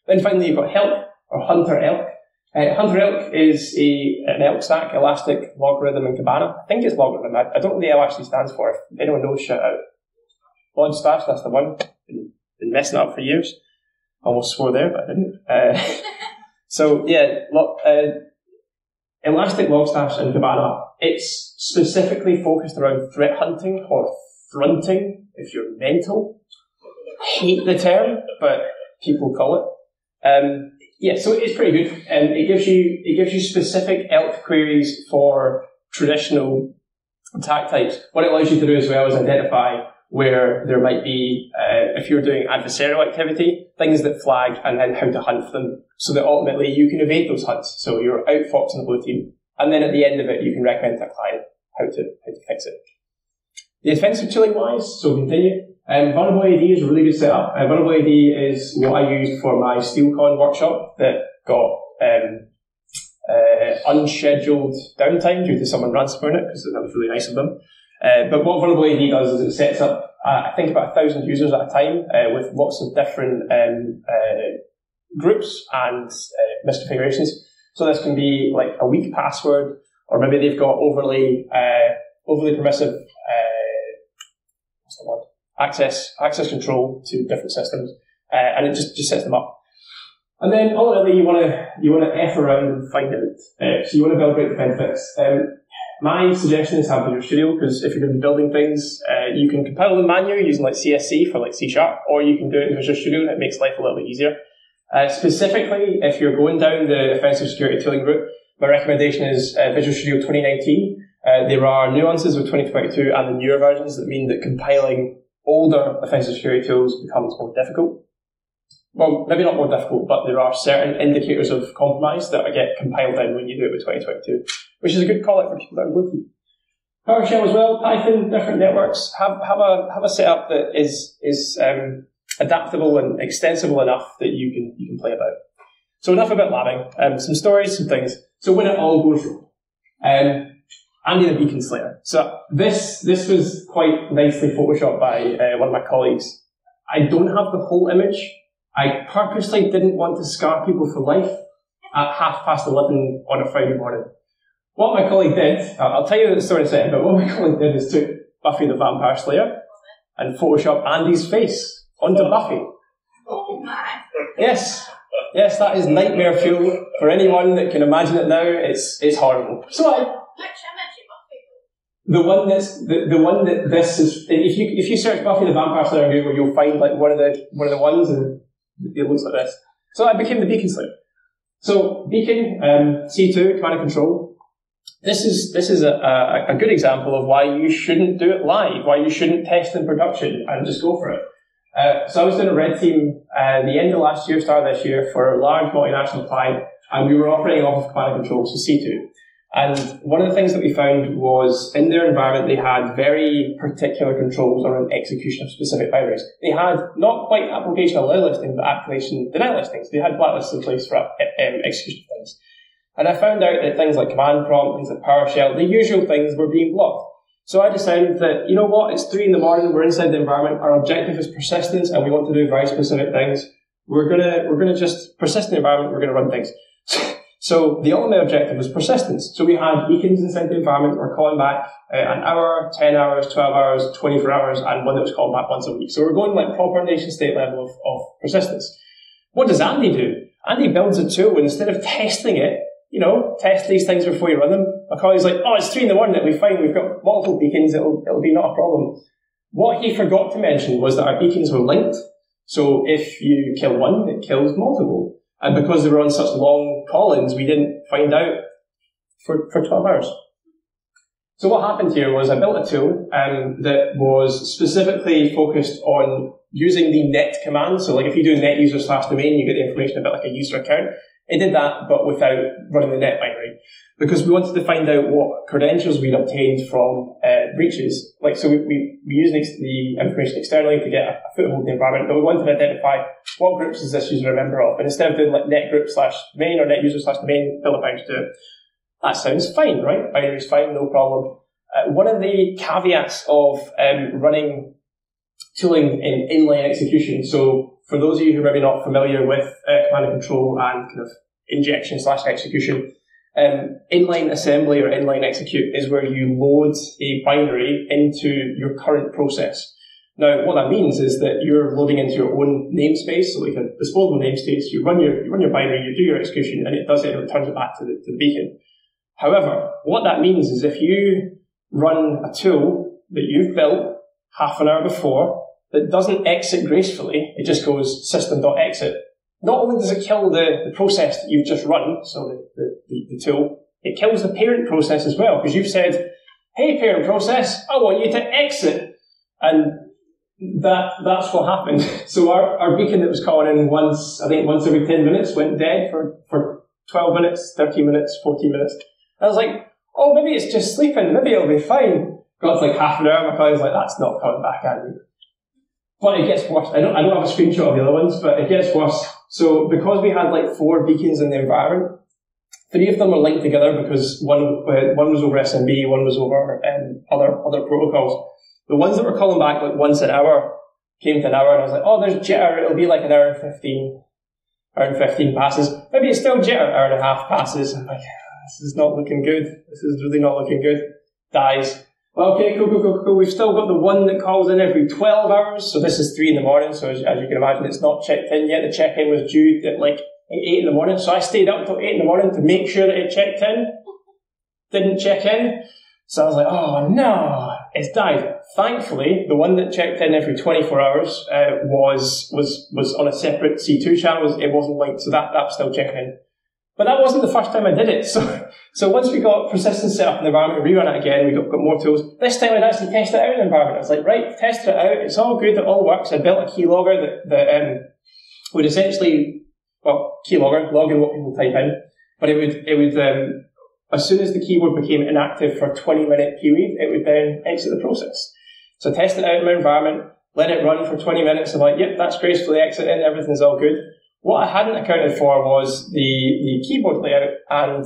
[SPEAKER 1] Then finally you've got HELK, or Hunter Elk. Hunter Elk is an Elk stack, Elastic, Logarithm, and Kibana. I think it's Logarithm. I don't know what the L actually stands for. If anyone knows, shout out. Lodstash, that's the one. Been messing it up for years. Almost swore there, but I didn't. So yeah, Elastic, Logstash, and Kibana, it's specifically focused around threat hunting or fronting, if you're mental. I hate the term, but people call it. Yeah, so it's pretty good. It gives you specific Elk queries for traditional attack types. What it allows you to do as well is identify where there might be, if you're doing adversarial activity, things that flag, and then how to hunt them, so that ultimately you can evade those hunts. So you're outfoxing the blue team, and then at the end of it, you can recommend to a client how to fix it. The offensive tooling wise, so continue. Vulnerable AD is a really good setup. Vulnerable AD is what I used for my SteelCon workshop that got unscheduled downtime due to someone ransomware it, because that was really nice of them. But what Vulnerable AD does is it sets up, I think, about 1,000 users at a time with lots of different groups and misconfigurations. So this can be like a weak password, or maybe they've got overly permissive access control to different systems, and it just sets them up. And then ultimately you want to F around and find out. So you want to build great defense fix. My suggestion is have Visual Studio, because if you're going to be building things, you can compile them manually using like CSC for like C#, or you can do it in Visual Studio, and it makes life a little bit easier. Specifically, if you're going down the offensive security tooling route, My recommendation is Visual Studio 2019. There are nuances with 2022 and the newer versions that mean that compiling older offensive security tools becomes more difficult. Well, maybe not more difficult, but there are certain indicators of compromise that get compiled in when you do it with 2022, which is a good call out for people that are looking. PowerShell as well, Python, different networks, have a setup that is adaptable and extensible enough that you can play about. So enough about labbing. Some stories, some things. So when it all goes wrong, Andy the Beacon Slayer. So this was quite nicely photoshopped by one of my colleagues. I don't have the whole image. I purposely didn't want to scar people for life at 11:30 on a Friday morning. What my colleague did, I'll tell you the story in a second, but what my colleague did is took Buffy the Vampire Slayer and photoshopped Andy's face onto Buffy.
[SPEAKER 3] Oh my.
[SPEAKER 1] Yes, that is nightmare fuel for anyone that can imagine it now. It's horrible. So
[SPEAKER 3] Which image is Buffy?
[SPEAKER 1] the one that this is, if you search Buffy the Vampire Slayer on Google, you'll find like one of the ones, and it looks like this. So I became the Beacon Slayer. So Beacon, C2, command and control. This is a good example of why you shouldn't do it live, why you shouldn't test in production and just go for it. So I was doing a red team the end of last year, start of this year, for a large multinational client, and we were operating off of command and control, so C2. And one of the things that we found was in their environment they had very particular controls around execution of specific binaries. They had not quite application allow listing, but application deny listings. They had blacklists in place for execution of things. And I found out that things like command prompt, things like PowerShell, the usual things were being blocked. So I decided that, you know what, it's 3 a.m, we're inside the environment, our objective is persistence, and we want to do very specific things. We're gonna just persist in the environment, we're gonna run things. So the ultimate objective was persistence. So we had beacons inside the environment, we're calling back an hour, 10 hours, 12 hours, 24 hours, and one that was called back once a week. So we're going like proper nation state level of persistence. What does Andy do? Andy builds a tool, and instead of testing it, test these things before you run them. My colleague's like, it's 3 a.m, it'll be fine, we've got multiple beacons, it'll be not a problem. What he forgot to mention was that our beacons were linked. So if you kill one, it kills multiple. And because they were on such long call-ins, we didn't find out for 12 hours. So what happened here was I built a tool that was specifically focused on using the net command. So like if you do net user / domain, you get the information about like a user account. It did that, but without running the net binary, because we wanted to find out what credentials we'd obtained from breaches. Like, so we used the information externally to get a foothold in the environment, but we wanted to identify what groups is this user a member of. And instead of doing like net group / domain or net user / domain, build a binary to do it. That sounds fine, right? Binary's fine, no problem. One of the caveats of running tooling in inline execution, so for those of you who are maybe not familiar with command and control and kind of injection / execution, inline assembly or inline execute is where you load a binary into your current process. Now, what that means is that you're loading into your own namespace, so like a disposable namespace. You run your binary, you do your execution, and it does it and returns it back to the beacon. However, what that means is if you run a tool that you've built half an hour before that doesn't exit gracefully, it just goes system.exit. Not only does it kill the process that you've just run, so the tool, it kills the parent process as well, because you've said, hey parent process, I want you to exit. And that's what happened. So our beacon that was calling in once every 10 minutes went dead for 12 minutes, 13 minutes, 14 minutes. I was like, oh, maybe it's just sleeping, maybe it'll be fine. Got to like half an hour, my colleague's like, that's not coming back at me. But it gets worse. I don't have a screenshot of the other ones, but it gets worse. So because we had like 4 beacons in the environment, 3 of them were linked together because one was over SMB, one was over other protocols. The ones that were calling back like once an hour came to an hour, and I was like, oh, there's jitter, it'll be like an hour and 15 passes. Maybe it's still jitter, hour and a half passes. I'm like, this is not looking good. This is really not looking good. Dies. Well, okay, cool. We've still got the one that calls in every 12 hours. So this is 3 a.m. So as you can imagine, it's not checked in yet. The check-in was due at like 8 a.m. So I stayed up until 8 a.m. to make sure that it checked in. Didn't check in. So I was like, oh no, it's died. Thankfully, the one that checked in every 24 hours was on a separate C2 channel. It wasn't linked, so that was still checking in. But that wasn't the first time I did it. So once we got persistence set up in the environment, we rerun it again, we got more tools. This time I'd actually test it out in the environment. I was like, right, tested it out, it's all good, it all works. I built a keylogger that would essentially, keylogger, log in what people type in, but it would as soon as the keyboard became inactive for a 20-minute period, it would then exit the process. So I tested it out in my environment, let it run for 20 minutes, I'm like, yep, that's gracefully exiting, everything's all good. What I hadn't accounted for was the keyboard layout, and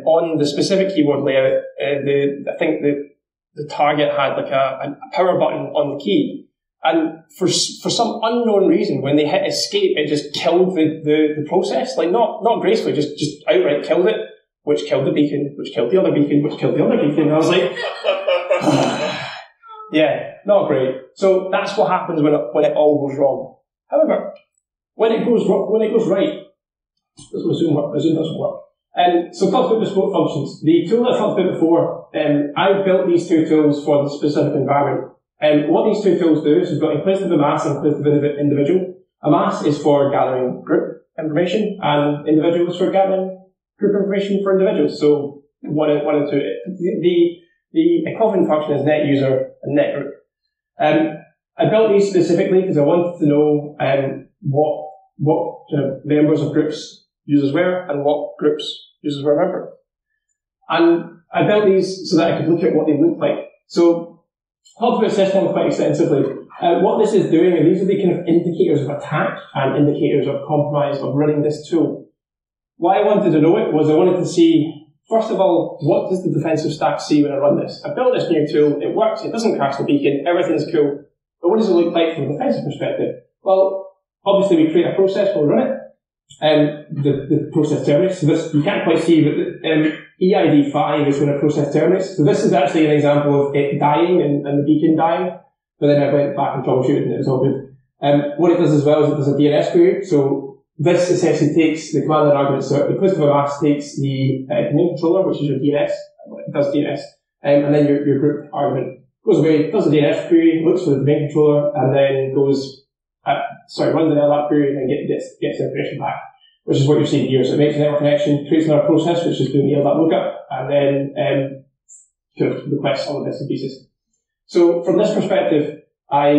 [SPEAKER 1] on the specific keyboard layout, I think the target had like a power button on the key, and for some unknown reason, when they hit escape, it just killed the process, like not gracefully, just outright killed it, which killed the beacon, which killed the other beacon, which killed the other beacon. And I was like, yeah, not great. So that's what happens when it all goes wrong. However, when it goes right, this will soon doesn't work. So talk about bespoke functions. The tool I talked about before, I built these two tools for the specific environment. What these two tools do is we've got inclusive of mass and inclusive of individual. A mass is for gathering group information, and individual is for gathering group information for individuals. So one and two. The equivalent function is net user and net group. I built these specifically because I wanted to know what members of groups users were and what groups users were a member. And I built these so that I could look at what they look like. So talked about SysMon quite extensively. What this is doing, and these are the kind of indicators of attack and indicators of compromise of running this tool. Why I wanted to know it was I wanted to see, first of all, what does the defensive stack see when I run this? I built this new tool, it works, it doesn't crash the beacon, everything's cool. But what does it look like from a defensive perspective? Well, obviously we create a process, we'll run it. The process terminates. So this, you can't quite see, but EID 5 is when a process terminates. So this is actually an example of it dying and the beacon dying. But then I went back and troubleshooted and it was all good. What it does as well is it does a DNS query. So this essentially takes the command line argument. So inclusive of mass takes the domain controller, which is your DNS. It does DNS. And then your group argument goes away, does a DNS query, looks for the domain controller, and then goes runs an LDAP query and then gets the information back, which is what you're seeing here. So it makes a network connection, creates another process, which is doing the LDAP lookup, and then requests all the bits and pieces. So from this perspective, I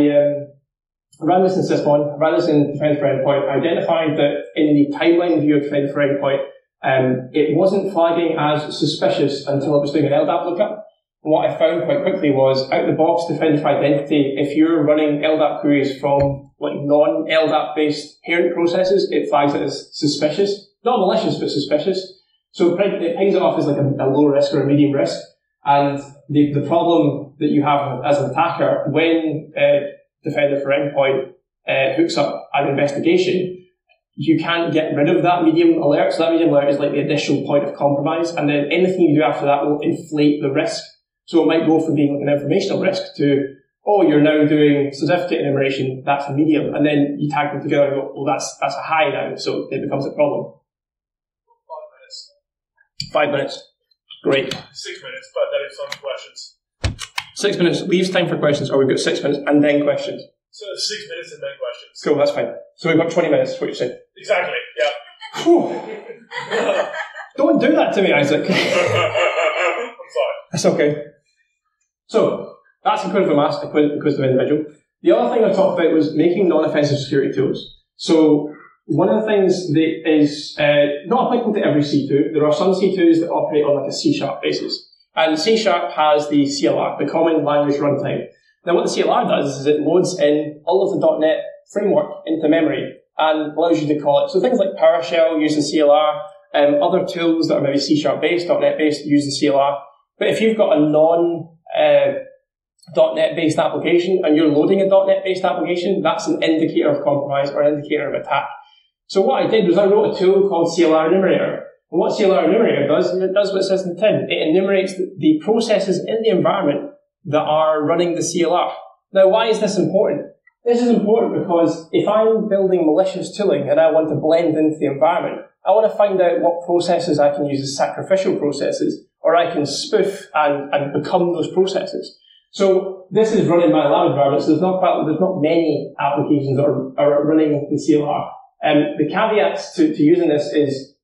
[SPEAKER 1] ran this in SysMon, I ran this in Defend for Endpoint, identified that in the timeline view of Defend for Endpoint, it wasn't flagging as suspicious until it was doing an LDAP lookup. And what I found quite quickly was, out of the box, Defender for Identity, if you're running LDAP queries from non-LDAP based parent processes, it flags it as suspicious. Not malicious, but suspicious. So it pings it off as like a low risk or a medium risk. And the problem that you have as an attacker, when Defender for Endpoint hooks up an investigation, you can't get rid of that medium alert. So that medium alert is like the initial point of compromise. And then anything you do after that will inflate the risk. So it might go from being like an informational risk to, you're now doing certificate enumeration, that's a medium, and then you tag them together and go, well, that's a high now, so it becomes a problem. 5 minutes. 5 minutes. Great.
[SPEAKER 2] 6 minutes, but there is some questions.
[SPEAKER 1] 6 minutes leaves time for questions, or we've got 6 minutes and then questions.
[SPEAKER 2] So 6 minutes and then questions.
[SPEAKER 1] Cool, that's fine. So we've got 20 minutes, is what you're saying.
[SPEAKER 2] Exactly, yeah.
[SPEAKER 1] Don't do that to me, Isaac.
[SPEAKER 2] I'm sorry.
[SPEAKER 1] That's okay. So, that's inclusive of mass, inclusive of individual. The other thing I talked about was making non-offensive security tools. So, one of the things that is not applicable to every C2, there are some C2s that operate on like a C# basis. And C# has the CLR, the Common Language Runtime. Now, what the CLR does is it loads in all of the .NET framework into memory and allows you to call it. So things like PowerShell use the CLR, other tools that are maybe C# based, .NET based use the CLR. But if you've got a .NET based application and you're loading a .NET based application, that's an indicator of compromise or an indicator of attack. So what I did was I wrote a tool called CLR Enumerator. And what CLR Enumerator does is it does what it says in the tin. It enumerates the processes in the environment that are running the CLR. Now, why is this important? This is important because if I'm building malicious tooling and I want to blend into the environment, I want to find out what processes I can use as sacrificial processes, or I can spoof and become those processes. So this is running my lab environment, so there's not many applications that are running the CLR. The caveats to using this is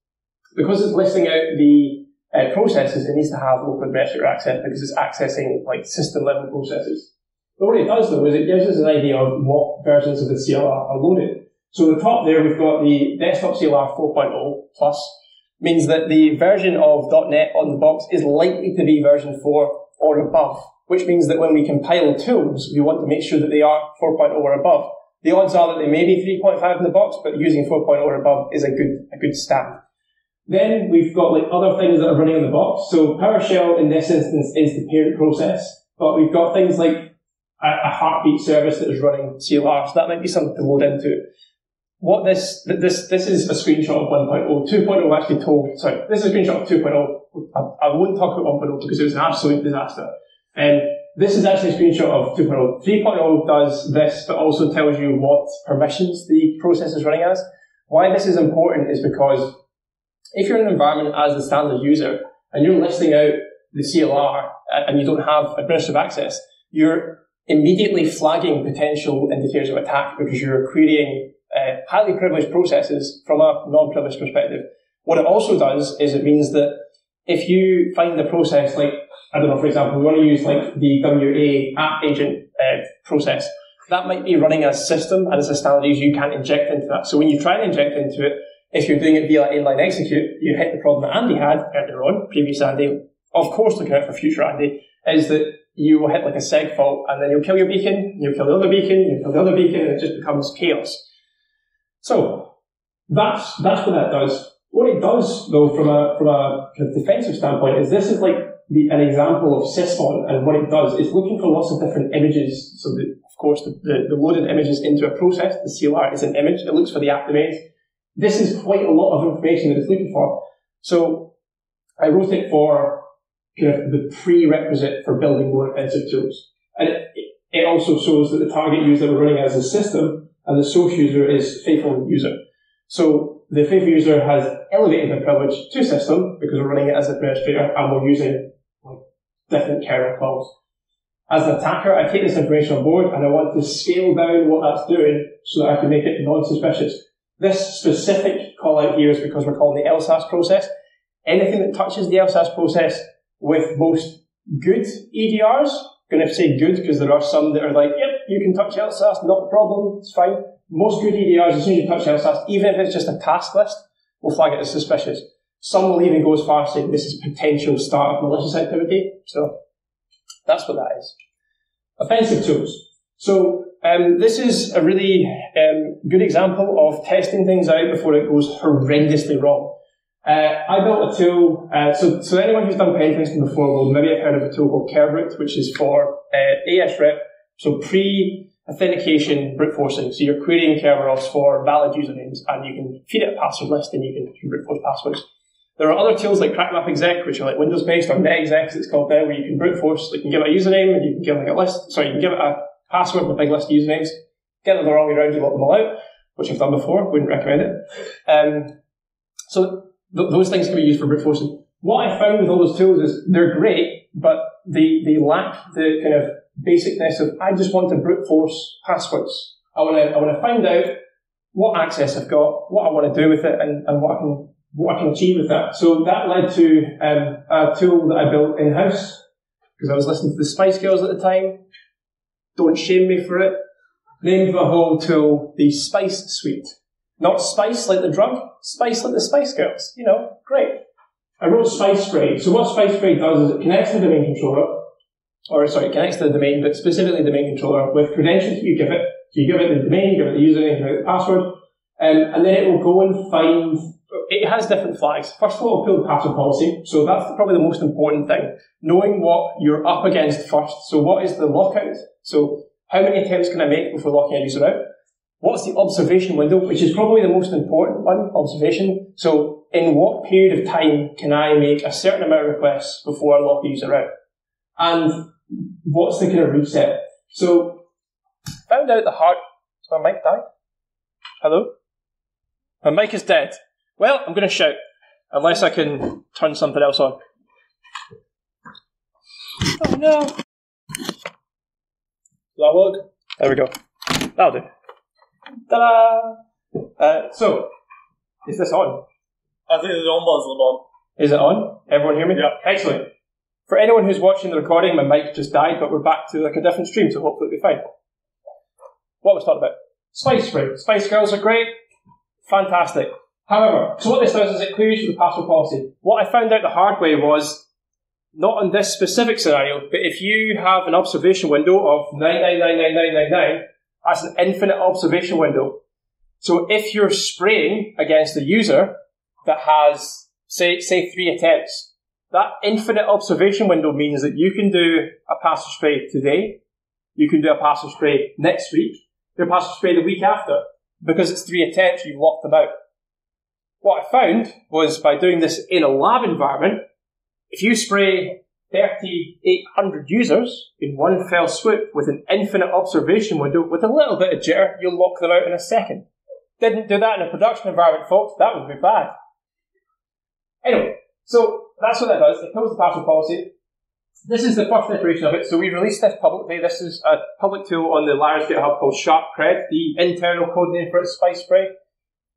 [SPEAKER 1] because it's listing out the processes, it needs to have local administrator access because it's accessing like system level processes. But what it does though is it gives us an idea of what versions of the CLR are loaded. So at the top there we've got the desktop CLR 4.0 plus, means that the version of .NET on the box is likely to be version 4 or above, which means that when we compile tools, we want to make sure that they are 4.0 or above. The odds are that they may be 3.5 in the box, but using 4.0 or above is a good stand. Then we've got like other things that are running in the box. So PowerShell in this instance is the parent process, but we've got things like a heartbeat service that is running CLR, so that might be something to load into. What this is a screenshot of 1.0. 2.0 actually told, sorry, this is a screenshot of 2.0. I won't talk about 1.0 because it was an absolute disaster. This is actually a screenshot of 2.0. 3.0 does this, but also tells you what permissions the process is running as. Why this is important is because if you're in an environment as the standard user and you're listing out the CLR and you don't have administrative access, you're immediately flagging potential indicators of attack because you're querying highly privileged processes from a non-privileged perspective. What it also does is it means that if you find a process like, I don't know, for example, we want to use like the WA app agent process, that might be running as system and as a standard user, you can't inject into that. So when you try to inject into it, if you're doing it via inline execute, you hit the problem that Andy had earlier on, previous Andy, of course looking out for future Andy, is that you will hit like a seg fault and then you'll kill your beacon, you'll kill the other beacon, you'll kill the other beacon, and it just becomes chaos. So that's what that does. What it does, though, from a kind of defensive standpoint, is this is like an example of sysmon, and what it does is looking for lots of different images. So, of course, the loaded images into a process, the CLR is an image. It looks for the app domains. This is quite a lot of information that it's looking for. So I wrote it for kind of the prerequisite for building more offensive tools. And it also shows that the target user we're running as a system and the source user is faithful user. So the faithful user has elevated their privilege to system because we're running it as an administrator and we're using like different kernel calls. As an attacker, I take this information on board and I want to scale down what that's doing so that I can make it non-suspicious. This specific call out here is because we're calling the LSAS process. Anything that touches the LSAS process with most good EDRs, I'm going to say good because there are some that are like, yep, you can touch LSAS, not a problem, it's fine. Most good EDRs, as soon as you touch LSAS, even if it's just a task list, will flag it as suspicious. Some will even go as far as saying this is potential start of malicious activity. So that's what that is. Offensive tools. So this is a really good example of testing things out before it goes horrendously wrong. I built a tool, so anyone who's done pen testing before will maybe have heard of a tool called Kerberoot, which is for ASREP, so pre-authentication brute forcing. So you're querying Kerberos for valid usernames, and you can feed it a password list, and you can brute force passwords. There are other tools like CrackMap Exec, which are like Windows-based, or NetExec, as it's called now, where you can brute force. You can give it a username, and you can give like a list. Sorry, you can give it a password with a big list of usernames. Get it the wrong way around, you lock them all out, which I've done before. Wouldn't recommend it. So those things can be used for brute forcing. What I found with all those tools is they're great, but they lack the kind of basicness of I just want to brute force passwords. I want to find out what access I've got, what I want to do with it, and what I can achieve with that. So that led to a tool that I built in-house because I was listening to the Spice Girls at the time. Don't shame me for it. Named the whole tool the Spice Suite. Not spice like the drug, spice like the Spice Girls. You know, great. I wrote Spice Spray. So what Spice Spray does is it connects to the domain controller, it connects to the domain, but specifically the domain controller with credentials that you give it. So you give it the domain, give it the username, give it the password, and then it will go and find. It has different flags. First of all, it'll pull the password policy. So that's probably the most important thing. Knowing what you're up against first. So what is the lockout? So how many attempts can I make before locking a user out? What's the observation window, which is probably the most important one, observation. So in what period of time can I make a certain amount of requests before I lock a user out? And what's the kind of reset? So found out the hard... Is my mic died? Hello? My mic is dead. Well, I'm going to shout, unless I can turn something else on. Oh no! Will that work? There we go. That'll do. Ta-da! So, is this on?
[SPEAKER 2] I think the on button's on.
[SPEAKER 1] Is it on? Everyone hear me?
[SPEAKER 2] Yeah.
[SPEAKER 1] Excellent. For anyone who's watching the recording, my mic just died, but we're back to like a different stream, so hopefully it'll be fine. What was talking about? Spice spray. Spice girls are great. Fantastic. However, so what this does is it queries for the password policy. What I found out the hard way was, not on this specific scenario, but if you have an observation window of 99999999, that's an infinite observation window. So if you're spraying against a user that has, say 3 attempts, that infinite observation window means that you can do a password spray today, you can do a password spray next week, do a password spray the week after. Because it's 3 attempts, you've locked them out. What I found was by doing this in a lab environment, if you spray 3,800 users in one fell swoop with an infinite observation window with a little bit of jitter, you'll lock them out in a second. Didn't do that in a production environment, folks. That would be bad. Anyway, so that's what that does. It pulls the password policy. This is the first iteration of it. So we released this publicly. This is a public tool on the Liars GitHub called SharpCred, the internal code name for its Spice Spray.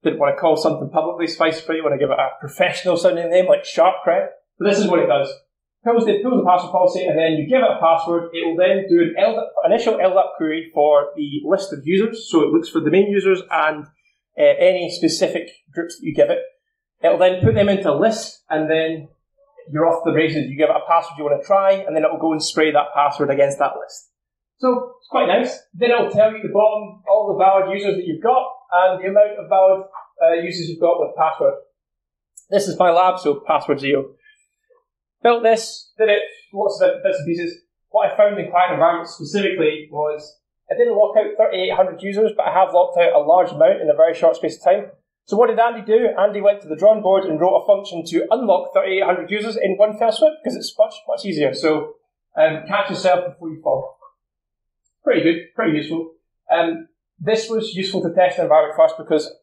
[SPEAKER 1] Didn't want to call something publicly Spice Spray. Want to give it a professional sounding name like SharpCred. But this is what it does. Pulls the password policy, and then you give it a password. It will then do an initial LDAP query for the list of users. So it looks for the main users and any specific groups that you give it. It'll then put them into a list, and then you're off the races. You give it a password you want to try, and then it'll go and spray that password against that list. So it's quite nice. Then it'll tell you at the bottom all the valid users that you've got and the amount of valid users you've got with password. This is my lab, so password 0. Built this, did it, lots of bits and pieces. What I found in client environments specifically was I didn't lock out 3,800 users, but I have locked out a large amount in a very short space of time. So what did Andy do? Andy went to the drawing board and wrote a function to unlock 3,800 users in one fell swoop, because it's much, much easier. So catch yourself before you fall. Pretty good, pretty useful. This was useful to test the environment first, because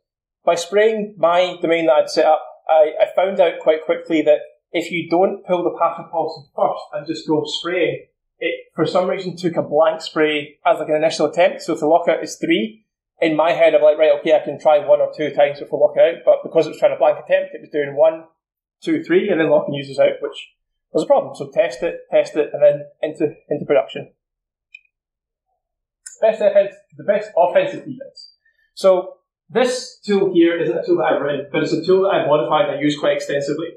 [SPEAKER 1] by spraying my domain that I'd set up, I found out quite quickly that if you don't pull the password policy first and just go spraying, it for some reason took a blank spray as like an initial attempt. So if the lockout is 3, in my head I'm like, right, okay, I can try 1 or 2 times before lock out. But because it was trying a blank attempt, it was doing 1, 2, 3, and then locking users out, which was a problem. So test it, and then into production. The best offensive defense. So this tool here isn't a tool that I've written, but it's a tool that I've modified and I use quite extensively.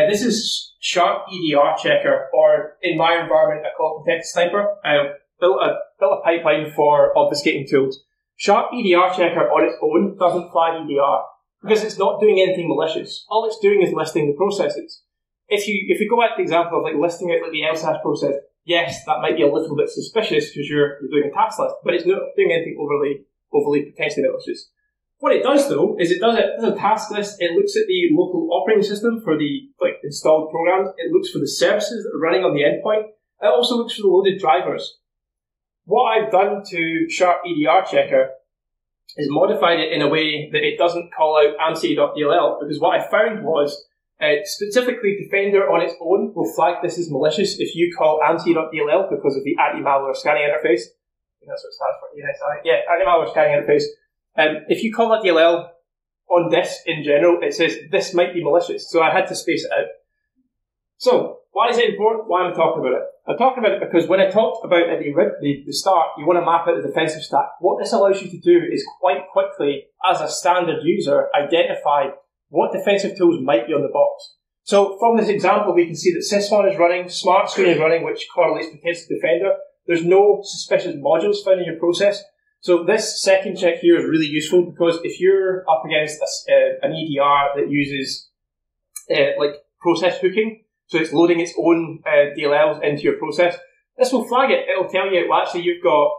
[SPEAKER 1] This is Sharp EDR Checker, or in my environment, I call it Protect Sniper. I built a pipeline for obfuscating tools. Sharp EDR Checker on its own doesn't flag EDR because it's not doing anything malicious. All it's doing is listing the processes. If you go back to the example of like listing out like the LSAS process, yes, that might be a little bit suspicious because you're doing a task list, but it's not doing anything overly potentially malicious. What it does though is it does a task list. It looks at the local operating system for the installed programs. It looks for the services that are running on the endpoint. It also looks for the loaded drivers. What I've done to Sharp EDR Checker is modified it in a way that it doesn't call out ANSI.dll, because what I found was specifically Defender on its own will flag this as malicious if you call ANSI.dll because of the anti-malware scanning interface. I think that's what it stands for, ANSI. Yeah, anti-malware scanning interface. If you call that DLL on this in general, it says this might be malicious, so I had to space it out. So, why is it important? Why am I talking about it? I'm talking about it because when I talked about at the start, you want to map out the defensive stack. What this allows you to do is quite quickly, as a standard user, identify what defensive tools might be on the box. So, from this example, we can see that Sysmon is running, Smart Screen is running, which correlates against Defender. There's no suspicious modules found in your process. So this second check here is really useful because if you're up against an EDR that uses process hooking, so it's loading its own DLLs into your process, this will flag it. It'll tell you, well, actually, you've got,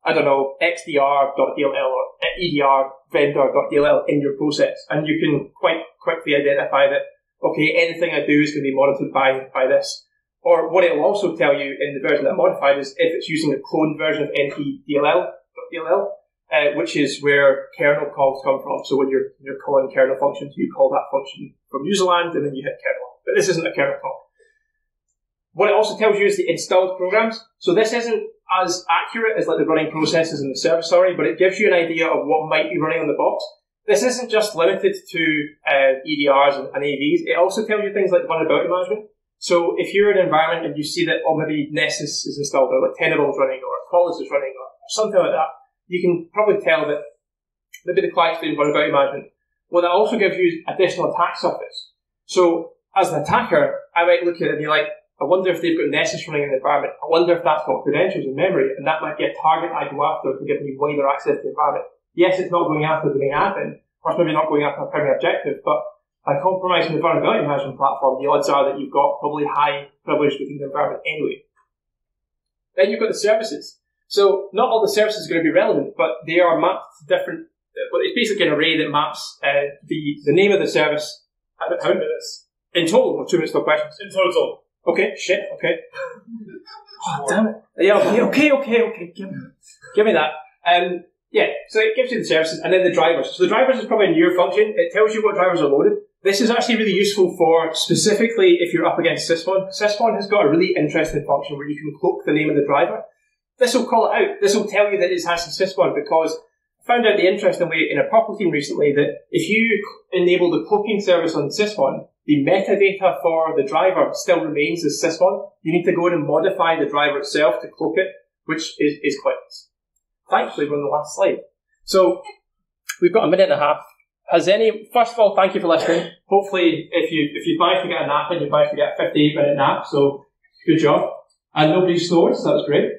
[SPEAKER 1] XDR.dll or EDR vendor.dll in your process, and you can quite quickly identify that, okay, anything I do is going to be monitored by this. Or what it will also tell you in the version that I modified is if it's using a cloned version of npdll.dll, which is where kernel calls come from. So when you're calling kernel functions, you call that function from userland and then you hit kernel. But this isn't a kernel call. What it also tells you is the installed programs. So this isn't as accurate as like the running processes in the service, but it gives you an idea of what might be running on the box. this isn't just limited to EDRs and AVs. It also tells you things like vulnerability management. So if you're in an environment and you see that, maybe Nessus is installed, or like Tenable is running, or Qualys is running, or something like that, you can probably tell that maybe the client's doing vulnerability management. Well, that also gives you additional attack surface. So as an attacker, I might look at it and be like, I wonder if they've got Nessus running in the environment. I wonder if that's got credentials in memory, and that might be a target I go after to give me wider access to the environment. Yes, it's not going after the main admin, or it's maybe not going after a primary objective, but by compromising the vulnerability management platform, the odds are that you've got probably high privilege within the environment anyway. Then you've got the services. So not all the services are going to be relevant, but they are mapped to different. But it's basically an array that maps the name of the service. How many minutes? In total, or 2 minutes for questions?
[SPEAKER 2] In total.
[SPEAKER 1] Okay, shit, okay. Oh, damn it. Yeah, okay. Give me that. Yeah, so it gives you the services, and then the drivers. So the drivers is probably a newer function. It tells you what drivers are loaded. This is actually really useful for, specifically, if you're up against Sysmon. Sysmon has got a really interesting function where you can cloak the name of the driver. This will call it out. This will tell you that it's actually Sysmon, because I found out the interesting way in a purple team recently that if you enable the cloaking service on Sysmon, the metadata for the driver still remains as Sysmon. You need to go in and modify the driver itself to cloak it, which is quite nice. Thankfully, we're on the last slide. So, we've got a minute and a half. First of all, thank you for listening. Hopefully, if you've managed to get a nap in, you've managed to get a 58-minute nap, so good job. And nobody snores, so that was great.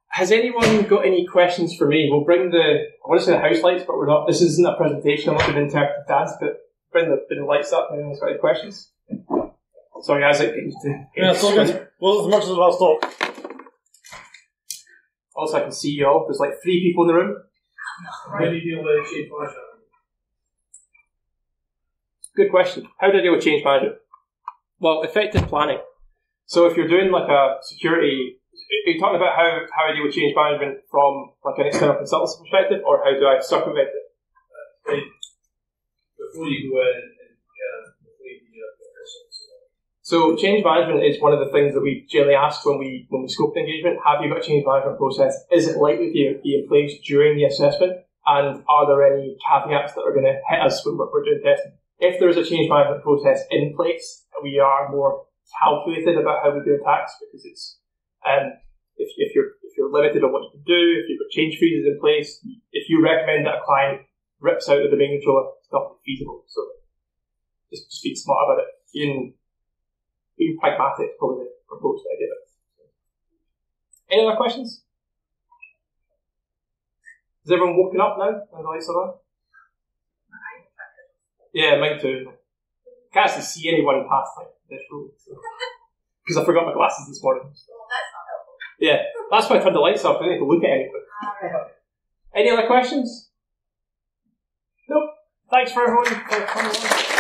[SPEAKER 1] Has anyone got any questions for me? We'll bring I want to say the house lights, but we're not. This isn't a presentation. I'm not going to interpret dance, but bring the lights up. Anyone's got any questions? Sorry, Isaac.
[SPEAKER 2] Yeah, it's all good. Well, as much as I'll stop.
[SPEAKER 1] Also, I can see you all. There's like 3 people in the room.
[SPEAKER 2] How do you deal with change management?
[SPEAKER 1] Good question. How do I deal with change management? Well, effective planning. So if you're doing like a security, are you talking about how I deal with change management from like an external consultancy perspective, or how do I circumvent it?
[SPEAKER 2] Before you go in and before you do your
[SPEAKER 1] So change management is one of the things that we generally ask when we scope the engagement. Have you got a change management process? Is it likely to be in place during the assessment? And are there any caveats that are going to hit us when we're doing testing? If there is a change management process in place, we are more calculated about how we do attacks, because it's if you're limited on what you can do, if you've got change freezes in place, if you recommend that a client rips out the domain controller, it's not feasible. So just be smart about it. Being pragmatic is probably the approach that I give it. Any other questions? Has everyone woken up now? The lights are on? Yeah, mine too. Can't actually see anyone past this room. Because I forgot my glasses this morning.
[SPEAKER 3] Well, that's not helpful.
[SPEAKER 1] Yeah, that's why I turned the lights off. I didn't have to look at anything.
[SPEAKER 3] Right.
[SPEAKER 1] Any other questions? Nope. Thanks for everyone for coming on.